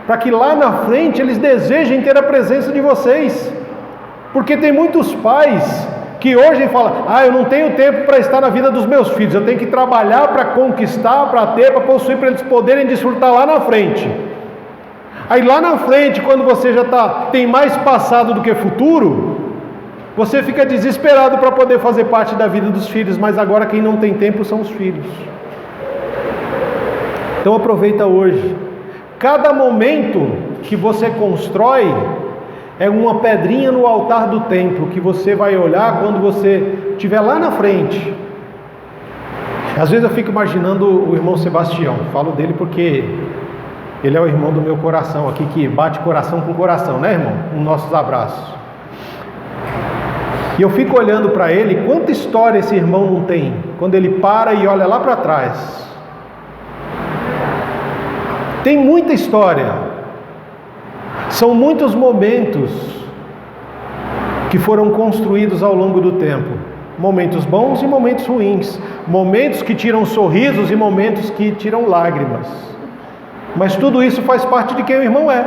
para que lá na frente eles desejem ter a presença de vocês. Porque tem muitos pais que hoje falam: eu não tenho tempo para estar na vida dos meus filhos, eu tenho que trabalhar para conquistar, para ter, para possuir, para eles poderem desfrutar lá na frente. Aí lá na frente, quando você já tem mais passado do que futuro, você fica desesperado para poder fazer parte da vida dos filhos, mas agora quem não tem tempo são os filhos. Então aproveita hoje. Cada momento que você constrói é uma pedrinha no altar do templo, que você vai olhar quando você estiver lá na frente. Às vezes eu fico imaginando o irmão Sebastião, falo dele porque ele é o irmão do meu coração aqui, que bate coração com coração, né, irmão? Nos nossos abraços. E eu fico olhando para ele, quanta história esse irmão não tem, quando ele para e olha lá para trás. Tem muita história. São muitos momentos que foram construídos ao longo do tempo. Momentos bons e momentos ruins. Momentos que tiram sorrisos e momentos que tiram lágrimas. Mas tudo isso faz parte de quem o irmão é.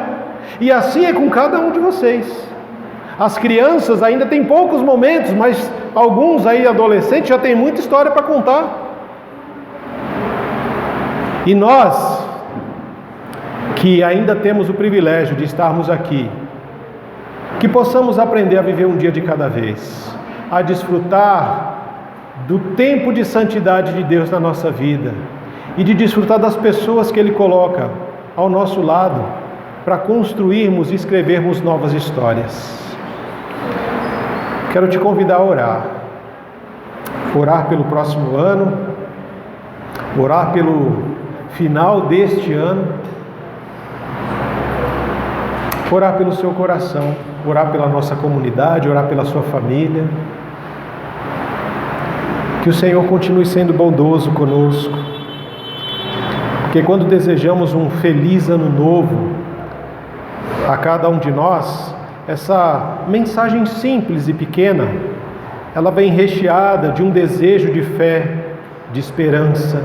E assim é com cada um de vocês. As crianças ainda têm poucos momentos, mas alguns aí adolescentes já têm muita história para contar. E nós, que ainda temos o privilégio de estarmos aqui, que possamos aprender a viver um dia de cada vez, a desfrutar do tempo de santidade de Deus na nossa vida e de desfrutar das pessoas que Ele coloca ao nosso lado para construirmos e escrevermos novas histórias. Quero te convidar a orar pelo próximo ano, orar pelo final deste ano, orar pelo seu coração, orar pela nossa comunidade, orar pela sua família. Que o Senhor continue sendo bondoso conosco, porque quando desejamos um feliz ano novo a cada um de nós, essa mensagem simples e pequena, ela vem recheada de um desejo de fé, de esperança,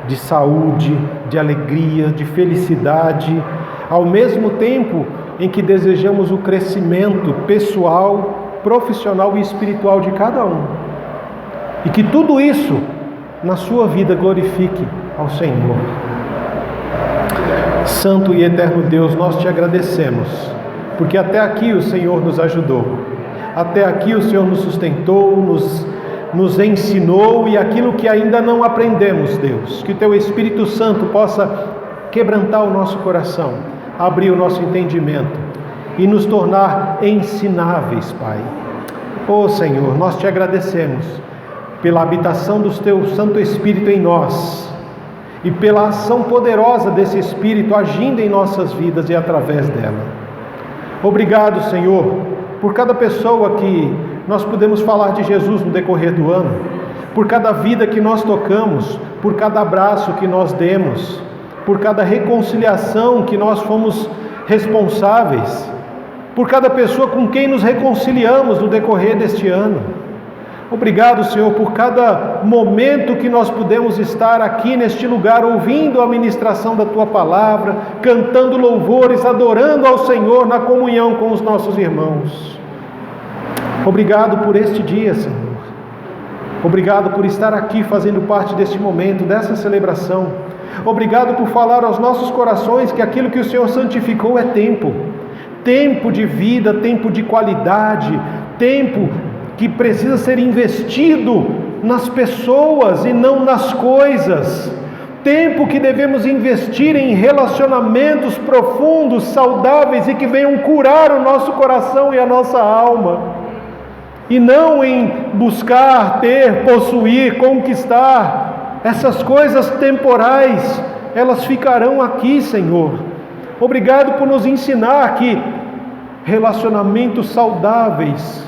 de saúde, de alegria, de felicidade, ao mesmo tempo em que desejamos o crescimento pessoal, profissional e espiritual de cada um. E que tudo isso na sua vida glorifique ao Senhor. Santo e eterno Deus, nós te agradecemos, porque até aqui o Senhor nos ajudou, até aqui o Senhor nos sustentou, nos ensinou, e aquilo que ainda não aprendemos, Deus, que o Teu Espírito Santo possa quebrantar o nosso coração, abrir o nosso entendimento e nos tornar ensináveis, Pai. Ó Senhor, nós te agradecemos pela habitação do Teu Santo Espírito em nós e pela ação poderosa desse Espírito agindo em nossas vidas e através dela. Obrigado, Senhor, por cada pessoa que nós podemos falar de Jesus no decorrer do ano, por cada vida que nós tocamos, por cada abraço que nós demos, por cada reconciliação que nós fomos responsáveis, por cada pessoa com quem nos reconciliamos no decorrer deste ano. Obrigado, Senhor, por cada momento que nós pudemos estar aqui neste lugar, ouvindo a ministração da Tua Palavra, cantando louvores, adorando ao Senhor na comunhão com os nossos irmãos. Obrigado por este dia, Senhor. Obrigado por estar aqui fazendo parte deste momento, dessa celebração. Obrigado por falar aos nossos corações que aquilo que o Senhor santificou é tempo. Tempo de vida, tempo de qualidade, tempo que precisa ser investido nas pessoas e não nas coisas. Tempo que devemos investir em relacionamentos profundos, saudáveis e que venham curar o nosso coração e a nossa alma. E não em buscar, ter, possuir, conquistar. Essas coisas temporais, elas ficarão aqui, Senhor. Obrigado por nos ensinar que relacionamentos saudáveis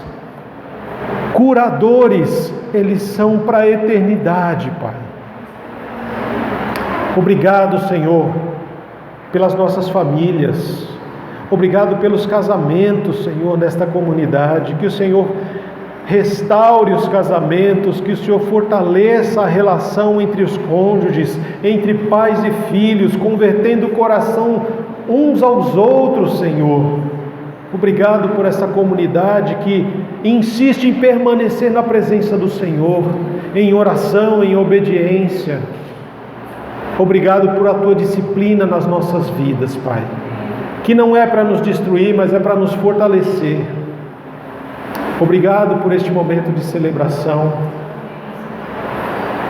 curadores, eles são para a eternidade, Pai. Obrigado, Senhor, pelas nossas famílias. Obrigado pelos casamentos, Senhor, nesta comunidade. Que o Senhor restaure os casamentos, que o Senhor fortaleça a relação entre os cônjuges, entre pais e filhos, convertendo o coração uns aos outros, Senhor. Obrigado por essa comunidade que insiste em permanecer na presença do Senhor, em oração, em obediência. Obrigado por a tua disciplina nas nossas vidas, Pai, que não é para nos destruir, mas é para nos fortalecer. Obrigado por este momento de celebração.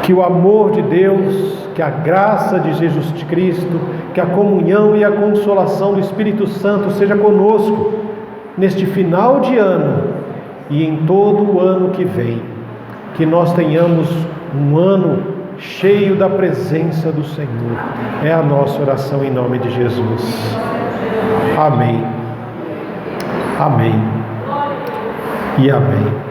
Que o amor de Deus, que a graça de Jesus Cristo, que a comunhão e a consolação do Espírito Santo seja conosco neste final de ano e em todo o ano que vem. Que nós tenhamos um ano cheio da presença do Senhor. É a nossa oração em nome de Jesus. Amém. Amém. E amém.